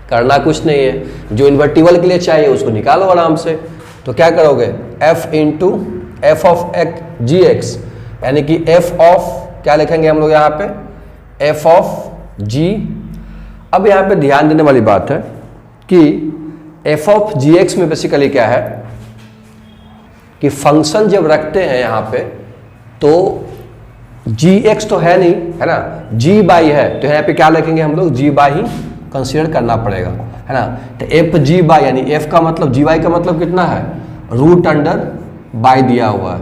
करना कुछ नहीं है, जो इन्वर्टिबल के लिए चाहिए उसको निकालो आराम से। तो क्या करोगे, F into F of X G X, यानी कि एफ ऑफ क्या लिखेंगे हम लोग यहाँ पे, एफ ऑफ जी। अब यहाँ पे ध्यान देने वाली बात है कि एफ ऑफ जी एक्स में बेसिकली क्या है कि फंक्शन जब रखते हैं यहाँ पे तो जी एक्स तो है नहीं, है ना, जी बाई है, तो यहाँ पे क्या लिखेंगे हम लोग, जी बाई ही कंसीडर करना पड़ेगा, है ना। तो एफ जी बाई, यानी एफ का मतलब जी बाई का मतलब कितना है, रूट अंडर बाई दिया हुआ है,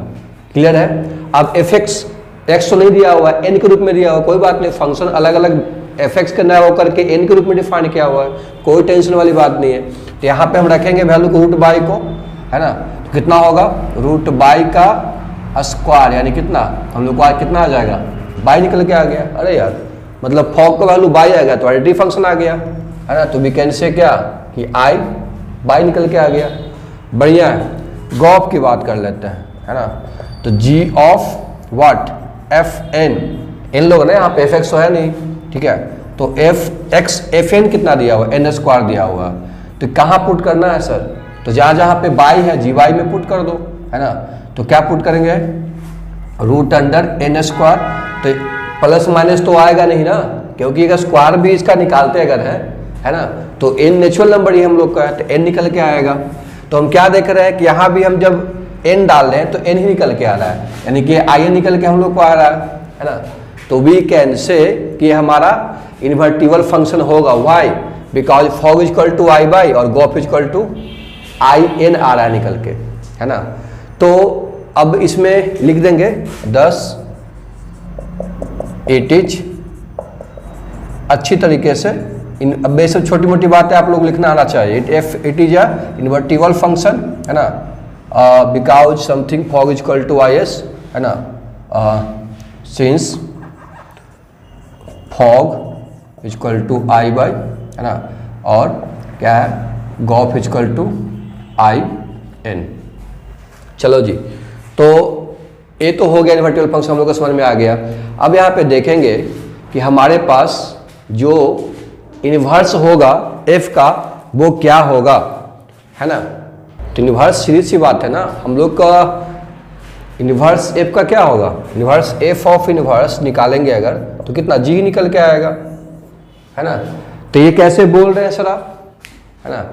क्लियर है। अब एफ एक्स, एक्स तो नहीं दिया हुआ है, एन के रूप में दिया हुआ, कोई बात नहीं, फंक्शन अलग अलग एफ एक्स का नया वो करके एन के रूप में डिफाइन किया हुआ है, कोई टेंशन वाली बात नहीं है। तो यहाँ पे हम रखेंगे वैल्यू को रूट बाई को, है ना, तो कितना होगा रूट बाई का स्क्वायर, यानी कितना हम लोग को कितना आ जाएगा, बाई निकल के आ गया। अरे यार मतलब फॉग का वैल्यू बाई आ गया तो एडिटिव फंक्शन आ गया, है ना, तो वी कैन से क्या कि आई बाई निकल के आ गया। बढ़िया है। गॉफ की बात कर लेते हैं, है ना, तो जी ऑफ व्हाट एफ एन, इन लोग ना यहाँ पे एफ एक्स तो है नहीं, ठीक है, तो एफ एक्स एफ एन कितना दिया हुआ, एन स्क्वायर दिया हुआ, तो कहाँ पुट करना है सर, तो जहाँ जहाँ पे बाई है जी वाई में पुट कर दो, है ना, तो क्या पुट करेंगे रूट अंडर एन स्क्वायर, तो प्लस माइनस तो आएगा नहीं ना, क्योंकि अगर स्क्वायर भी इसका निकालते अगर है ना, तो एन नेचुरल नंबर ही हम लोग का है, तो एन निकल के आएगा। तो हम क्या देख रहे हैं कि यहाँ भी हम जब एन डाल रहे हैं तो एन ही निकल के आ रहा है, यानी कि आई एन निकल के हम लोग को आ रहा है ना, तो वी कैन से कि हमारा इन्वर्टिबल फंक्शन होगा। Y because fog equal to I by और gof equal to I N आ रहा है निकल के, है ना। तो अब इसमें लिख देंगे 10 इट इज, अच्छी तरीके से अब ये सब छोटी मोटी बातें आप लोग लिखना आना चाहिए। It is a invertible function, है ना, because something fog equal to I S, है ना, since fog equal to I Y, है ना, और क्या है gof equal to I N. चलो जी, तो ये तो हो गया इन्वर्टिबल फंक्शन, हम लोग को समझ में आ गया। अब यहाँ पे देखेंगे कि हमारे पास जो इन्वर्स होगा f का वो क्या होगा, है ना। तो इन्वर्स सीधी सी बात है ना, हम लोग का इन्वर्स f का क्या होगा, इन्वर्स f ऑफ इन्वर्स निकालेंगे अगर तो कितना g निकल के आएगा, है ना। तो ये कैसे बोल रहे हैं सर आप, है ना,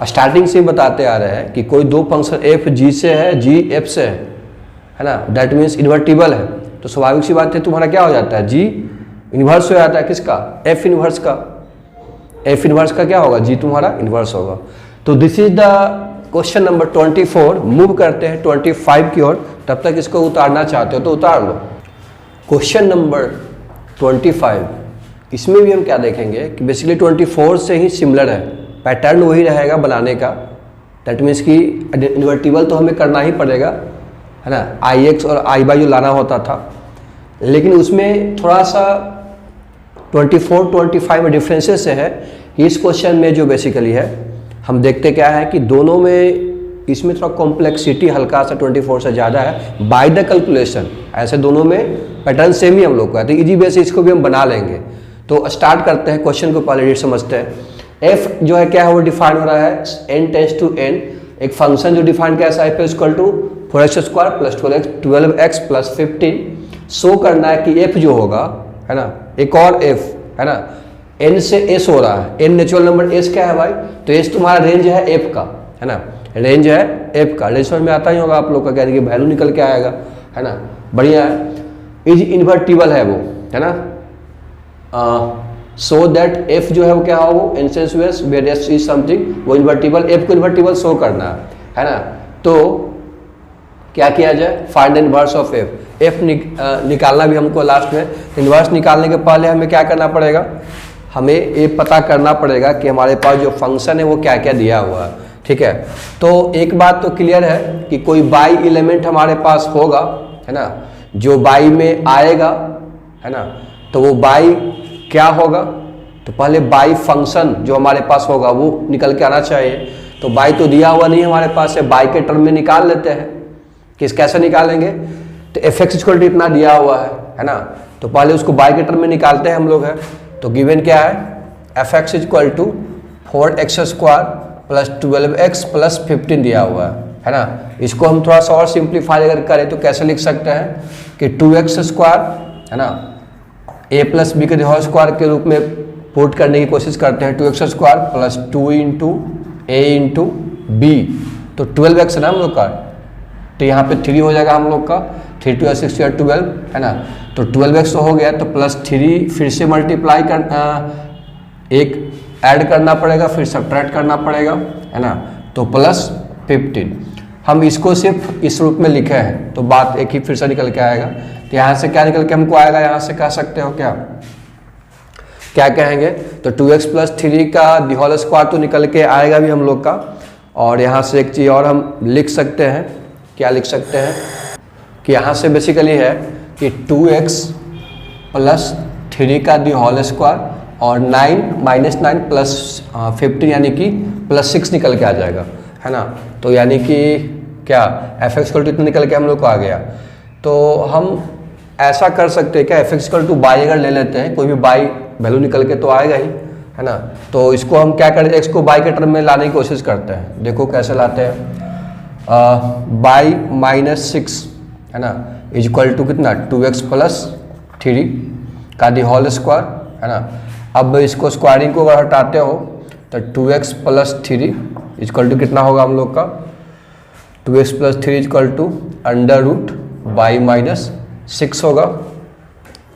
स्टार्टिंग से बताते आ रहे हैं कि कोई दो फंक्शन f g से है, g f से है ना, दैट मीन्स इन्वर्टिबल है, तो स्वाभाविक सी बात है तुम्हारा क्या हो जाता है g इन्वर्स हो जाता है किसका, f इन्वर्स का। f इन्वर्स का क्या होगा, g तुम्हारा इन्वर्स होगा। तो this is the question number 24। Move करते हैं 25 की ओर, तब तक इसको उतारना चाहते हो तो उतार लो। क्वेश्चन नंबर 25, इसमें भी हम क्या देखेंगे कि बेसिकली 24 से ही सिमिलर है, पैटर्न वही रहेगा बनाने का, दैट मीन्स कि इन्वर्टिबल तो हमें करना ही पड़ेगा, है ना, आई एक्स और आई बाई जो लाना होता था, लेकिन उसमें थोड़ा सा 24-25 में डिफरेंसेस है। इस क्वेश्चन में जो बेसिकली है हम देखते क्या है कि दोनों में इसमें थोड़ा कॉम्प्लेक्सिटी हल्का सा 24 से ज़्यादा है बाय द कैलकुलेशन, ऐसे दोनों में पैटर्न सेम ही हम लोग का है, तो इजी वे से इसको भी हम बना लेंगे। तो स्टार्ट करते हैं, क्वेश्चन को पहले समझते हैं। एफ जो है क्या है वो डिफाइन हो रहा है n टेंस टू n, एक फंक्शन जो डिफाइन कैसा है, equal to 4x square plus 12x plus 15। Show करना है कि f जो होगा, है ना, एक और f, है ना, n से s हो रहा है, n नेचुरल नंबर s क्या है भाई, तो s तुम्हारा रेंज है f का, है ना, रेंज है f का, रेंज समझ में आता ही होगा आप लोग का, क्या वैल्यू निकल के आएगा, है ना, बढ़िया है। इज इन्वर्टिबल है वो, है ना, सो दैट f जो है वो क्या हो, वो इंसेंसुअस वेयर s इज समथिंग, वो इन्वर्टिबल, f को इन्वर्टिबल शो करना है ना। तो क्या किया जाए, find inverse of f, f निकालना भी हमको लास्ट में। इन्वर्स निकालने के पहले हमें क्या करना पड़ेगा, हमें ये पता करना पड़ेगा कि हमारे पास जो फंक्शन है वो क्या क्या दिया हुआ है, ठीक है। तो एक बात तो क्लियर है कि कोई बाई एलिमेंट हमारे पास होगा, है ना, जो बाई में आएगा, है ना, तो वो बाई क्या होगा, तो पहले बाई फंक्शन जो हमारे पास होगा वो निकल के आना चाहिए। तो बाई तो दिया हुआ नहीं हमारे पास है, बाई के टर्म में निकाल लेते हैं। किस कैसे निकालेंगे, तो एफ एक्स इक्वल टू इतना दिया हुआ है ना, तो पहले उसको बाई के टर्म में निकालते हैं हम लोग है। तो गिवन क्या है, F X equal to 4x square plus 12x plus 15 दिया हुआ है ना। इसको हम थोड़ा सा और सिंप्लीफाई अगर करें तो कैसे लिख सकते हैं कि 2x स्क्वायर, है ना, a प्लस बी के होल स्क्वायर के रूप में पुट करने की कोशिश करते हैं, 2x स्क्वायर प्लस 2 इंटू ए इंटू बी, तो 12x है ना हम लोग का, तो यहाँ पे 3 हो जाएगा हम लोग का, 3 2 6 12, है ना, तो 12x तो हो गया, तो प्लस 3 फिर से मल्टीप्लाई कर, एक ऐड करना पड़ेगा, फिर सब्ट्रैक्ट करना पड़ेगा, है ना, तो प्लस 15। हम इसको सिर्फ इस रूप में लिखे हैं तो बात एक ही फिर से निकल के आएगा। तो यहाँ से क्या निकल के हमको आएगा, यहाँ से कह सकते हो क्या, क्या कहेंगे, तो 2x प्लस 3 का दी होल स्क्वायर तो निकल के आएगा भी हम लोग का। और यहाँ से एक चीज़ और हम लिख सकते हैं, क्या लिख सकते हैं कि यहाँ से बेसिकली है कि 2x प्लस 3 का दी होल स्क्वायर और 9 माइनस 9 प्लस 15 यानी कि प्लस 6 निकल के आ जाएगा, है ना। तो यानी कि क्या एफ एक्स इक्वल टू इतना निकल के हम लोग को आ गया। तो हम ऐसा कर सकते हैं क्या, F X equal to by अगर ले लेते हैं, कोई भी बाई वैल्यू निकल के तो आएगा ही, है ना। तो इसको हम क्या करें, एक्स को बाई के टर्म में लाने की कोशिश करते हैं। देखो कैसे लाते हैं, बाई माइनस 6, है ना, इज इक्वल टू कितना 2x प्लस 3 का दी होल स्क्वायर, है ना। अब इसको स्क्वायरिंग को अगर हटाते हो तो 2x प्लस 3 इक्वल टू कितना होगा हम लोग का, 2x plus 3 equal to under root Y minus 6 होगा,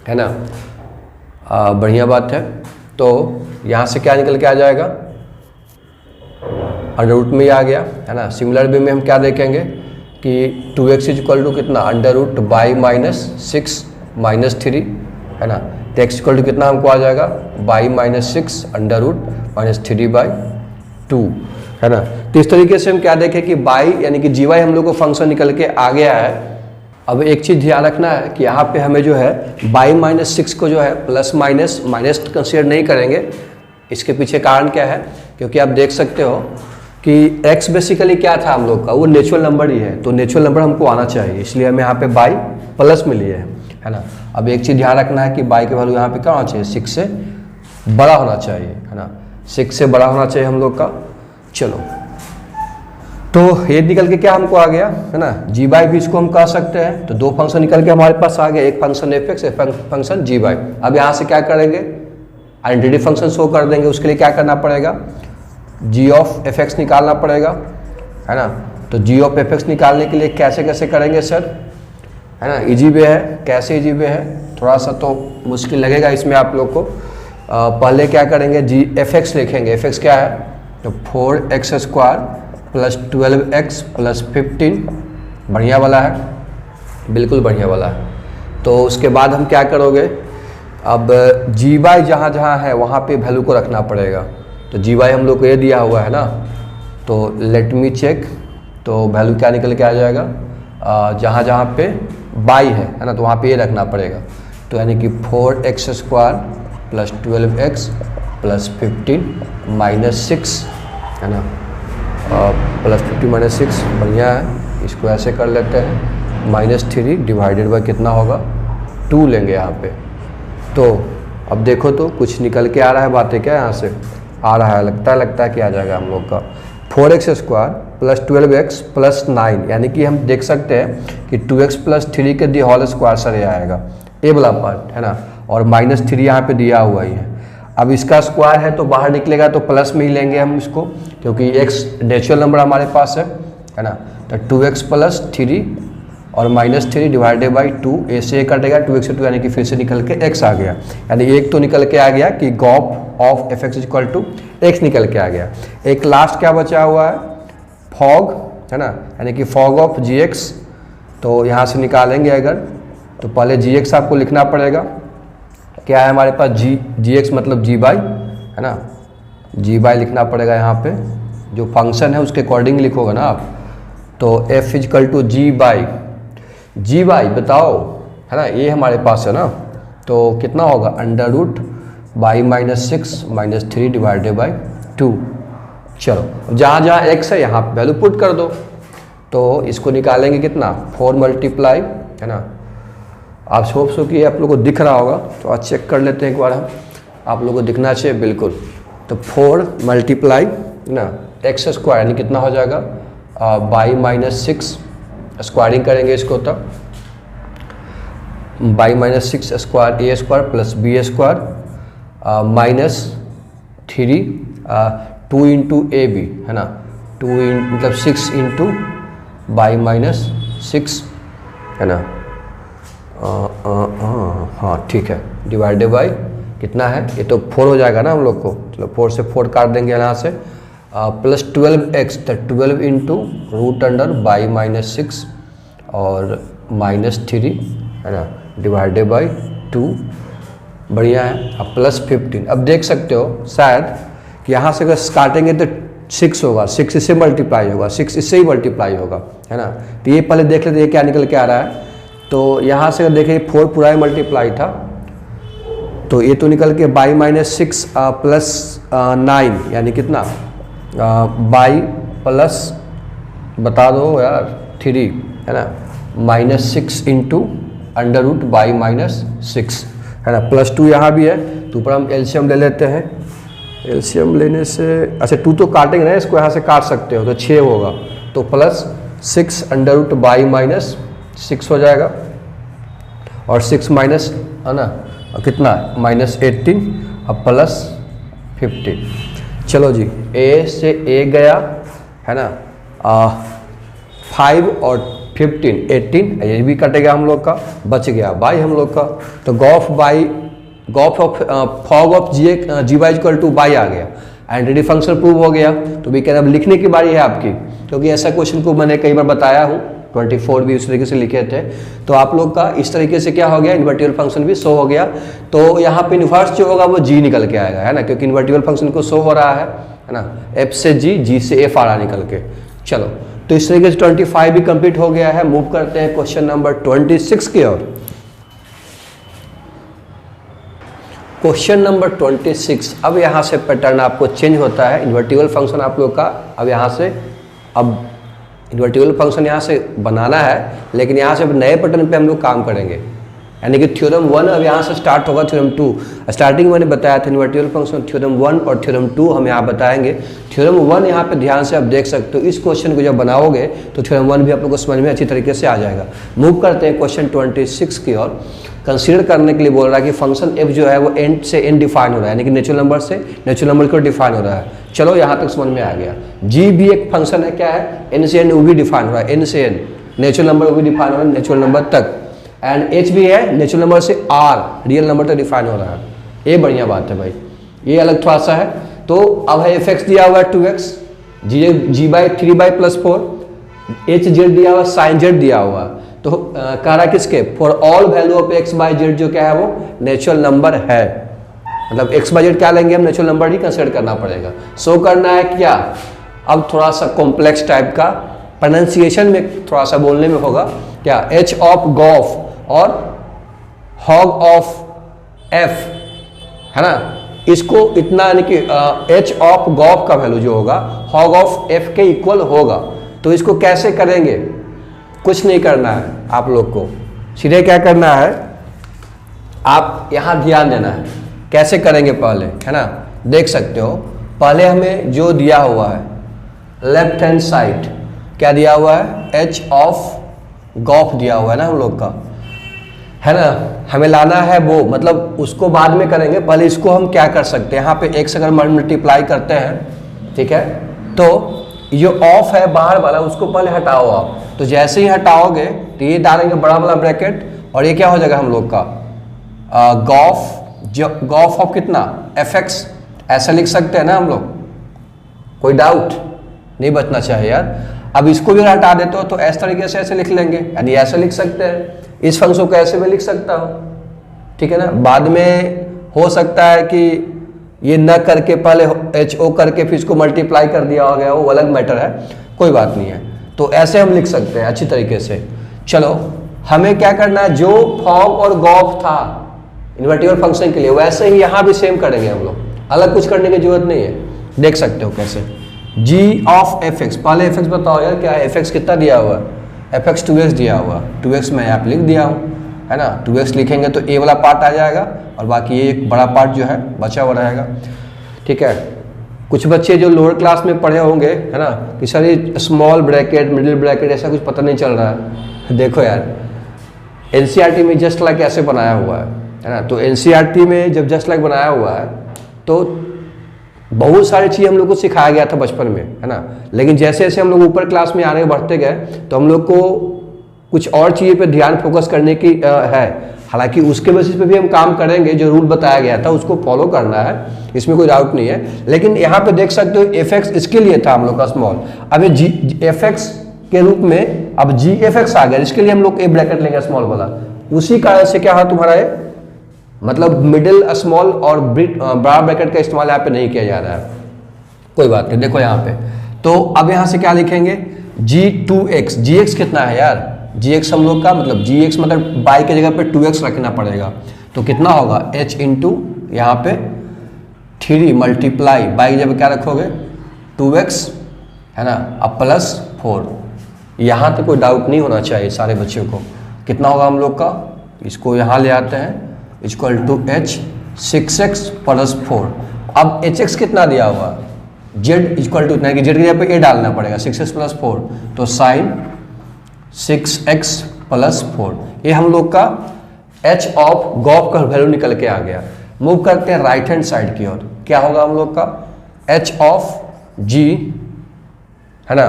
है ना। बढ़िया बात है। तो यहाँ से क्या निकल के आ जाएगा, अंडर रूट में ही आ गया, है ना। सिमिलर वे में हम क्या देखेंगे कि 2x इक्वल टू कितना under root Y minus 6 minus 3, है ना। तो x इक्वल टू कितना हमको आ जाएगा, Y minus 6 under root minus 3 by 2, है ना। तो इस तरीके से हम क्या देखें कि बाई यानी कि जी वाई हम लोग को फंक्शन निकल के आ गया है। अब एक चीज़ ध्यान रखना है कि यहाँ पे हमें जो है बाई माइनस 6 को जो है प्लस माइनस माइनस कंसिडर नहीं करेंगे। इसके पीछे कारण क्या है, क्योंकि आप देख सकते हो कि x बेसिकली क्या था हम लोग का, वो नेचुरल नंबर ही है, तो नेचुरल नंबर हमको आना चाहिए, इसलिए हम यहाँ पे बाई प्लस में लिए है ना। अब एक चीज़ ध्यान रखना है कि बाई के वैल्यू यहाँ पे क्या होना चाहिए, 6 से बड़ा होना चाहिए, है ना। 6 से बड़ा होना चाहिए हम लोग का। चलो, तो ये निकल के क्या हमको आ गया, है ना, जी बाई भी इसको हम कह सकते हैं। तो दो फंक्शन निकल के हमारे पास आ गया, एक फंक्शन एफ एक्स, एक फंक्शन जी बाई। अब यहाँ से क्या करेंगे, आइडेंटिटी फंक्शन शो कर देंगे। उसके लिए क्या करना पड़ेगा, जी ऑफ एफ एक्स निकालना पड़ेगा, है ना। तो जी ऑफ एफ एक्स निकालने के लिए कैसे कैसे करेंगे सर, है ना। इजी वे है, कैसे इजी वे है, थोड़ा सा तो मुश्किल लगेगा इसमें आप लोग को। पहले क्या करेंगे, जी एफ एक्स लिखेंगे। एफ एक्स क्या है, तो 4x square plus 12x plus 15, बढ़िया वाला है, बिल्कुल बढ़िया वाला है। तो उसके बाद हम क्या करोगे, अब जी वाई जहाँ जहाँ है वहाँ पे वैल्यू को रखना पड़ेगा। तो जी वाई हम लोग को ये दिया हुआ है ना, तो लेट मी चेक। तो वैल्यू क्या निकल के आ जाएगा, जहाँ जहाँ पे बाई है ना, तो वहाँ पे ये रखना पड़ेगा। तो यानी कि 4x square plus 12x plus 15 minus 6, है ना, प्लस 50 माइनस 6, बढ़िया है। इसको ऐसे कर लेते हैं, -3 डिवाइडेड बाई कितना होगा, 2 लेंगे यहाँ पे। तो अब देखो तो कुछ निकल के आ रहा है, बातें क्या यहाँ से आ रहा है, लगता है कि आ जाएगा हम लोग का 4x square plus 12x plus 9, यानी कि हम देख सकते हैं कि 2x प्लस 3 के दी होल स्क्वायर सर ये आएगा, ए वाला पार्ट, है ना। और -3 यहाँ पे दिया हुआ ही है। अब इसका स्क्वायर है तो बाहर निकलेगा तो प्लस में ही लेंगे हम इसको, क्योंकि x नेचुरल नंबर हमारे पास है ना। तो 2x प्लस 3 और -3 डिवाइडेड बाई 2, ए से कटेगा, 2x से 2 यानी कि फिर से निकल के x आ गया। यानी एक तो निकल के आ गया कि gof of F X equal to X निकल के आ गया। एक लास्ट क्या बचा हुआ है, फॉग, है ना, यानी कि फॉग ऑफ जी एक्स। तो यहाँ से निकालेंगे अगर, तो पहले जी एक्स आपको लिखना पड़ेगा। क्या है हमारे पास, जी एक्स मतलब जी बाई, है ना, जी बाई लिखना पड़ेगा यहाँ पे। जो फंक्शन है उसके अकॉर्डिंग लिखोगे ना आप। तो F is equal to G Y बताओ, है ना, ये हमारे पास है ना। तो कितना होगा, under root Y minus 6 minus 3 divided by 2। चलो, जहाँ जहाँ एक्स है यहाँ वैल्यू पुट कर दो। तो इसको निकालेंगे कितना, 4 मल्टीप्लाई, है ना। आप होप सो कि आप लोग को दिख रहा होगा, तो आज चेक कर लेते हैं एक बार हम, आप लोग को दिखना चाहिए बिल्कुल। तो 4 मल्टीप्लाई ना एक्स स्क्वायर, यानी कितना हो जाएगा, बाई माइनस 6, स्क्वायरिंग करेंगे इसको, तब Y minus 6 square A square plus B square minus 3 2 into A B, है ना, 2 मतलब 6 इंटू बाई माइनस 6, है ना। हाँ ठीक है, डिवाइडेड बाई कितना है, ये तो 4 हो जाएगा ना हम लोग को। चलो 4 से 4 काट देंगे यहाँ से, प्लस 12x, तो 12 into root under Y minus 6 और -3, है ना, डिवाइडेड बाई 2। बढ़िया है। अब +15, अब देख सकते हो शायद कि यहाँ से अगर काटेंगे तो 6 होगा, 6 इससे मल्टीप्लाई होगा, 6 इससे ही मल्टीप्लाई होगा, है ना। तो ये पहले देख लेते हैं क्या निकल के आ रहा है। तो यहाँ से अगर देखें 4 पूरा ही मल्टीप्लाई था, तो ये तो निकल के बाई -6 +9 यानी कितना, बाई प्लस बता दो यार 3, है ना, -6 इंटू √/-6, है ना। +2 यहाँ भी है, तो ऊपर हम एलसीएम ले लेते हैं। एलसीएम लेने से अच्छा 2 तो काटेंगे ना, इसको यहाँ से काट सकते हो तो 6 होगा, तो +6 √/-6 हो जाएगा, और 6 माइनस, है ना, कितना -18, अब +15। चलो जी, A से A गया, है ना, 5 और 15 18, ये भी कटेगा हम लोग का, बच गया बाई हम लोग का। तो gof of fog of G Y equal to by आ गया, एंटिटी फंक्शन प्रूव हो गया। तो भी कहना अब लिखने की बारी है आपकी, क्योंकि ऐसा क्वेश्चन को मैंने कई बार बताया हूँ, 24 भी उस तरीके से लिखे थे। तो आप लोग का इस तरीके से क्या हो गया, इन्वर्टिबल फंक्शन भी शो हो गया। तो यहाँ पे इन्वर्स जो होगा वो जी निकल के आएगा, है ना, क्योंकि इन्वर्टिबल फंक्शन को शो हो रहा है ना, एफ से जी, जी से एफ आ रहा निकल के। चलो, तो इस तरीके से 25 भी कंप्लीट हो गया है। मूव करते हैं क्वेश्चन नंबर 26 की ओर। क्वेश्चन नंबर 26, अब यहाँ से पैटर्न आपको चेंज होता है। इन्वर्टिबल फंक्शन आप लोग का अब यहाँ से, अब इन्वर्टिबल फंक्शन यहाँ से बनाना है, लेकिन यहाँ से नए पैटर्न पे हम लोग काम करेंगे, यानी कि थ्योरम 1 अब यहाँ से स्टार्ट होगा, थ्योरम 2 स्टार्टिंग मैंने बताया था इन्वर्टिबल फंक्शन, थ्योरम 1 और थ्योरम 2 हम यहाँ बताएंगे। थ्योरम 1 यहाँ पे ध्यान से आप देख सकते हो, इस क्वेश्चन को जब बनाओगे तो थ्योरम 1 भी आप लोग को समझ में अच्छी तरीके से आ जाएगा। मूव करते हैं क्वेश्चन 26 की ओर। कंसीडर करने के लिए बोल रहा है कि फंक्शन f जो है वो एंड से एन डिफाइन हो रहा है, यानी कि नेचुरल नंबर से नेचुरल नंबर को डिफाइन हो रहा है। चलो यहाँ तक समझ में आ गया। g भी एक फंक्शन है, क्या है, n से n वो भी डिफाइन हो रहा है, n से n नेचुरल नंबर वो भी डिफाइन हो रहा है नेचुरल नंबर तक, एंड h भी है नेचुरल नंबर से r रियल नंबर तक डिफाइन हो रहा है। ये बढ़िया बात है भाई, ये अलग थोड़ा सा है। तो अब है f(x) दिया हुआ है 2x, g/3/+4, h(z) दिया हुआ, sin z दिया हुआ। तो कह रहा है किसके, for all value of x/z जो क्या है वो नेचुरल नंबर है, मतलब x/z क्या लेंगे हम, नेचुरल नंबर ही कंसिडर करना पड़ेगा। सो करना है क्या, अब थोड़ा सा कॉम्प्लेक्स टाइप का प्रोनाउंसिएशन में थोड़ा सा बोलने में होगा, क्या, h ऑफ गॉफ और हॉग ऑफ f, है ना, इसको इतना यानी कि h ऑफ गॉफ का वैल्यू जो होगा हॉग ऑफ f के इक्वल होगा। तो इसको कैसे करेंगे, कुछ नहीं करना है आप लोग को, सीधे क्या करना है, आप यहाँ ध्यान देना है कैसे करेंगे पहले, है ना। देख सकते हो पहले हमें जो दिया हुआ है लेफ्ट हैंड साइड क्या दिया हुआ है, h ऑफ गॉफ दिया हुआ है ना हम लोग का, है ना। हमें लाना है वो, मतलब उसको बाद में करेंगे, पहले इसको हम क्या कर सकते हैं, यहाँ पे x अगर मल्टीप्लाई करते हैं, ठीक है, तो जो ऑफ है बाहर वाला उसको पहले हटाओ आप। तो जैसे ही हटाओगे तो ये डालेंगे बड़ा वाला ब्रैकेट, और ये क्या हो जाएगा हम लोग का गॉफ ऑफ कितना, fx, ऐसा लिख सकते हैं ना हम लोग, कोई डाउट नहीं बचना चाहिए यार। अब इसको भी हटा देते हो तो इस तरीके से ऐसे लिख लेंगे, यानी ऐसे लिख सकते हैं, इस फंक्शन को ऐसे भी लिख सकता हूँ, ठीक है ना। बाद में हो सकता है कि ये न करके पहले HO करके फिर इसको मल्टीप्लाई कर दिया हो गया, वो अलग मैटर है, कोई बात नहीं है। तो ऐसे हम लिख सकते हैं अच्छी तरीके से। चलो हमें क्या करना है, जो फॉग और गॉफ था इन्वर्टिबल फंक्शन के लिए वैसे ही यहाँ भी सेम करेंगे हम लोग, अलग कुछ करने की जरूरत नहीं है। देख सकते हो कैसे, g ऑफ fx, पहले fx बताओ यार क्या है, fx कितना दिया हुआ है, fx 2x दिया हुआ, 2x मैं यहाँ पे लिख दिया हूँ, है ना। 2x लिखेंगे तो a वाला पार्ट आ जाएगा और बाकी ये एक बड़ा पार्ट जो है बचा हुआ रहेगा, ठीक है। कुछ बच्चे जो लोअर क्लास में पढ़े होंगे, है ना, कि सर ये स्मॉल ब्रैकेट मिडिल ब्रैकेट ऐसा कुछ पता नहीं चल रहा है। देखो यार NCERT में जस्ट लाइक ऐसे बनाया हुआ है ना। तो NCERT में जब जस्ट लाइक बनाया हुआ है तो बहुत सारी चीज़ हम लोग को सिखाया गया था बचपन में, है ना। लेकिन जैसे जैसे हम लोग ऊपर क्लास में आने बढ़ते गए तो हम लोग को कुछ और चीज़ पे ध्यान फोकस करने की है। हालांकि उसके बेसिस पे भी हम काम करेंगे, जो रूल बताया गया था उसको फॉलो करना है, इसमें कोई डाउट नहीं है। लेकिन यहाँ पे देख सकते हो fx इसके लिए था हम लोग का स्मॉल, अब ये fx के रूप में अब gfx आ गया, इसके लिए हम लोग ए ब्रैकेट लेंगे स्मॉल वाला। उसी कारण से क्या है तुम्हारा मतलब मिडिल स्मॉल और बड़ा ब्रैकेट का इस्तेमाल यहाँ पे नहीं किया जा रहा है। कोई बात नहीं, देखो यहाँ पे तो अब यहाँ से क्या लिखेंगे, g2x, gx कितना है यार, gx हम लोग का मतलब gx मतलब बाई की जगह पे 2x रखना पड़ेगा, तो कितना होगा h इंटू यहाँ पे 3 मल्टीप्लाई बाई की जगह क्या रखोगे 2x है ना, अब प्लस 4। यहाँ तो कोई डाउट नहीं होना चाहिए सारे बच्चों को। कितना होगा हम लोग का, इसको यहाँ ले आते हैं, equal to h 6x plus 4। अब hx कितना दिया हुआ है, z इक्वल टू इतना कि z की जगह पे a डालना पड़ेगा 6x प्लस 4, तो साइन 6x प्लस 4। ये हम लोग का h ऑफ गॉफ का वैल्यू निकल के आ गया। मूव करते हैं राइट हैंड साइड की ओर, क्या होगा हम लोग का h ऑफ g है ना,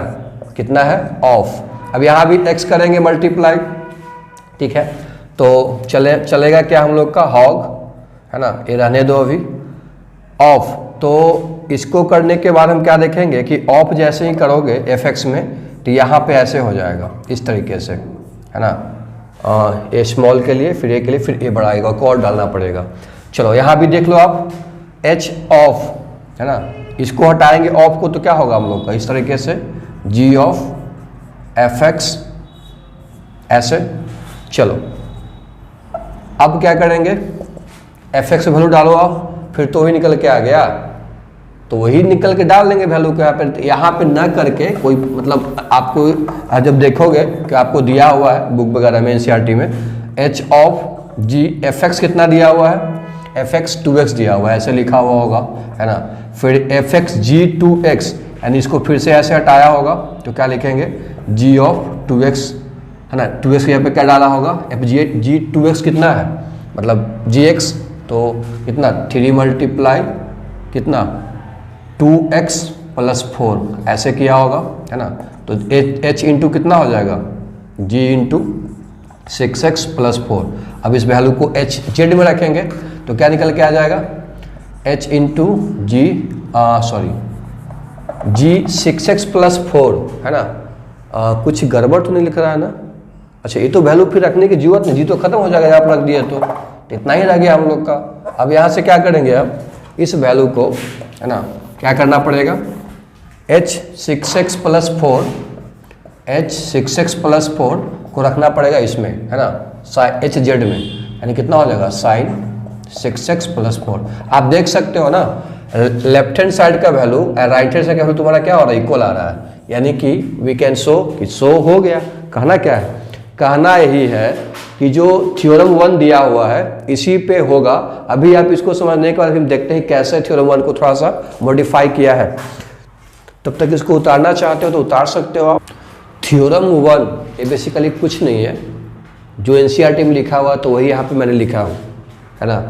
कितना है ऑफ। अब यहाँ भी x करेंगे मल्टीप्लाई, ठीक है, तो चलेगा क्या हम लोग का हॉग है ना, ये रहने दो अभी ऑफ। तो इसको करने के बाद हम क्या देखेंगे कि ऑफ जैसे ही करोगे fx में तो यहाँ पे ऐसे हो जाएगा इस तरीके से है ना, ए स्मॉल के लिए फिर ए के लिए फिर ए बढ़ाएगा को और डालना पड़ेगा। चलो यहाँ भी देख लो आप h ऑफ है ना, इसको हटाएंगे ऑफ को तो क्या होगा हम लोग का इस तरीके से g ऑफ fx ऐसे। चलो अब क्या करेंगे, fx वैल्यू डालो आप, फिर तो वही निकल के आ गया, तो वही निकल के डाल देंगे वैल्यू को यहाँ पे ना करके कोई मतलब आपको जब देखोगे कि आपको दिया हुआ है बुक वगैरह में एनसीईआरटी में h ऑफ g fx कितना दिया हुआ है, fx 2x दिया हुआ है, ऐसे लिखा हुआ होगा है ना, फिर fx g2x यानी इसको फिर से ऐसे हटाया होगा तो क्या लिखेंगे g ऑफ 2x है ना, 2x के यहाँ पे क्या डाला होगा g2x कितना है मतलब gx, तो कितना 3 मल्टीप्लाई कितना 2x प्लस 4 ऐसे किया होगा है ना, तो h इंटू कितना हो जाएगा g इंटू 6x प्लस 4। अब इस वैल्यू को h z में रखेंगे तो क्या निकल के आ जाएगा h इंटू जी जी 6x प्लस 4 है ना, कुछ गड़बड़ तो नहीं लिख रहा है ना, अच्छा ये तो वैल्यू फिर रखने की जरूरत नहीं, जी तो खत्म हो जाएगा आप रख दिए तो इतना ही रह गया हम लोग का। अब यहाँ से क्या करेंगे, अब इस वैल्यू को है ना क्या करना पड़ेगा h 6x प्लस 4 को रखना पड़ेगा इसमें है ना h z में, यानी कितना हो जाएगा साइन 6x प्लस 4। आप देख सकते हो ना लेफ्ट हैंड साइड का वैल्यू राइट हैंड साइड का वैल्यू तुम्हारा क्या हो रहा है इक्वल आ रहा है, यानी कि वी कैन शो कि शो हो गया। कहना क्या है, कहना यही है कि जो थ्योरम 1 दिया हुआ है इसी पे होगा। अभी आप इसको समझने के बाद हम देखते हैं कैसे थ्योरम 1 को थोड़ा सा मॉडिफाई किया है, तब तक इसको उतारना चाहते हो तो उतार सकते हो आप। थ्योरम 1 ये बेसिकली कुछ नहीं है, जो एनसीईआरटी में लिखा हुआ तो वही यहाँ पे मैंने लिखा हूँ है ना,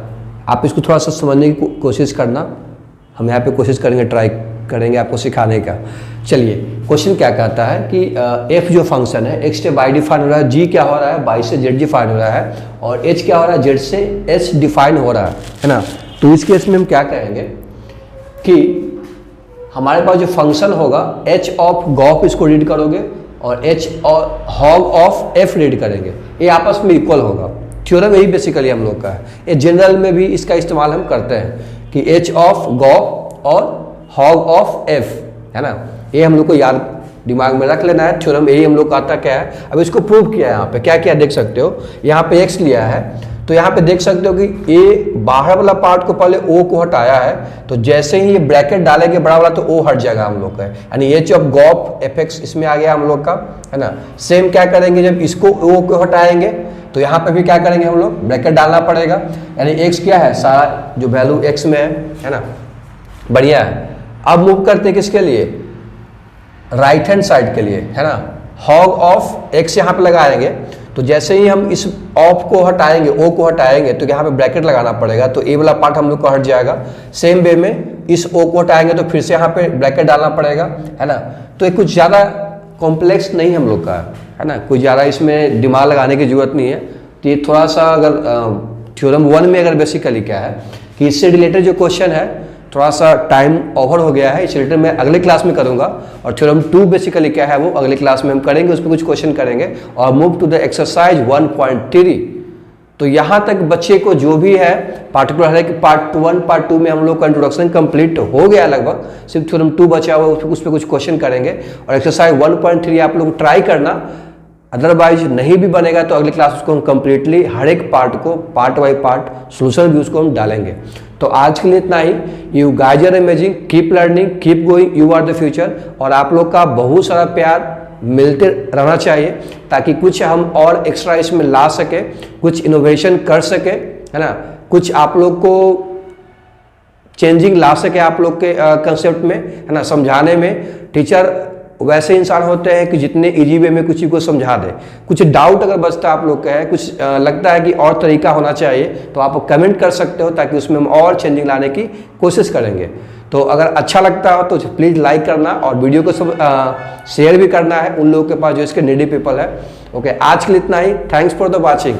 आप इसको थोड़ा सा समझने की कोशिश करना, हम यहाँ पे कोशिश करेंगे, ट्राई करेंगे आपको सिखाने का। चलिए क्वेश्चन क्या कहता है कि f जो फंक्शन है x से y डिफाइन हो रहा है, g क्या हो रहा है y से z डिफाइन हो रहा है, और h क्या हो रहा है z से h डिफाइन हो रहा है ना। तो इस केस में हम क्या कहेंगे कि हमारे पास जो फंक्शन होगा h ऑफ गॉफ इसको रीड करोगे और h और हॉग ऑफ f रीड करेंगे, ये आपस में इक्वल होगा। थ्योरम यही बेसिकली हम लोग का है, ये जनरल में भी इसका इस्तेमाल हम करते हैं कि h ऑफ गॉफ और हॉग ऑफ f है ना, ये हम लोग को याद दिमाग में रख लेना है। थ्योरम यही हम लोग का आता क्या है, अब इसको प्रूव किया है। यहाँ पे क्या किया देख सकते हो, यहाँ पे x लिया है तो यहाँ पे देख सकते हो कि a बाहर वाला पार्ट को पहले o को हटाया है, तो जैसे ही ये ब्रैकेट डालेंगे बड़ा वाला तो o हट जाएगा हम लोग का, यानी h ऑफ गॉफ fx इसमें आ गया हम लोग का है ना। सेम क्या करेंगे, जब इसको o को हटाएंगे तो यहाँ पे भी क्या करेंगे हम लोग ब्रैकेट डालना पड़ेगा, यानी x क्या है सारा जो वैल्यू x में है ना, बढ़िया है। अब मूव करते हैं किसके लिए, राइट हैंड साइड के लिए है ना। हॉग ऑफ x यहाँ पे लगाएंगे तो जैसे ही हम इस ऑफ को हटाएंगे o को हटाएंगे तो यहाँ पे ब्रैकेट लगाना पड़ेगा, तो a वाला पार्ट हम लोग को हट जाएगा। सेम वे में इस o को हटाएंगे तो फिर से यहाँ पे ब्रैकेट डालना पड़ेगा है ना। तो ये कुछ ज़्यादा कॉम्प्लेक्स नहीं हम लोग का है ना, कुछ ज़्यादा इसमें दिमाग लगाने की जरूरत नहीं है। तो ये थोड़ा सा अगर थ्योरम 1 में अगर बेसिकली क्या है कि इससे रिलेटेड जो क्वेश्चन है थोड़ा सा टाइम ओवर हो गया है, इस रिलेटेड मैं अगले क्लास में करूंगा। और थ्योरम 2 बेसिकली क्या है वो अगले क्लास में हम करेंगे, उस पर कुछ क्वेश्चन करेंगे। और मूव टू द एक्सरसाइज 1.3 तो यहाँ तक बच्चे को जो भी है पार्टिकुलर है कि पार्ट 1 पार्ट 2 में हम लोग का इंट्रोडक्शन कंप्लीट हो गया लगभग, सिर्फ थ्योरम 2 बचा हुआ, उस पर कुछ क्वेश्चन करेंगे और एक्सरसाइज 1.3 आप लोग ट्राई करना, अदरवाइज नहीं भी बनेगा तो अगली क्लास उसको हम कंप्लीटली हर एक पार्ट को पार्ट बाई पार्ट सोल्यूशन भी उसको हम डालेंगे। तो आज के लिए इतना ही। You guys are amazing, keep learning, keep going, you are the future. और आप लोग का बहुत सारा प्यार मिलते रहना चाहिए ताकि कुछ हम और एक्स्ट्रा इसमें ला सके, कुछ इनोवेशन कर सके, है ना, कुछ आप लोग को चेंजिंग ला सके आप लोग के कंसेप्ट में, है ना, समझाने में। टीचर वैसे इंसान होते हैं कि जितने इजी वे में कुछ को समझा दे। कुछ डाउट अगर बचता है आप लोग का है, कुछ लगता है कि और तरीका होना चाहिए, तो आप कमेंट कर सकते हो ताकि उसमें हम और चेंजिंग लाने की कोशिश करेंगे। तो अगर अच्छा लगता हो तो प्लीज़ लाइक करना और वीडियो को सब शेयर भी करना है उन लोगों के पास जो इसके नीडी पीपल है। ओके, आज के लिए इतना ही। Thanks for the watching.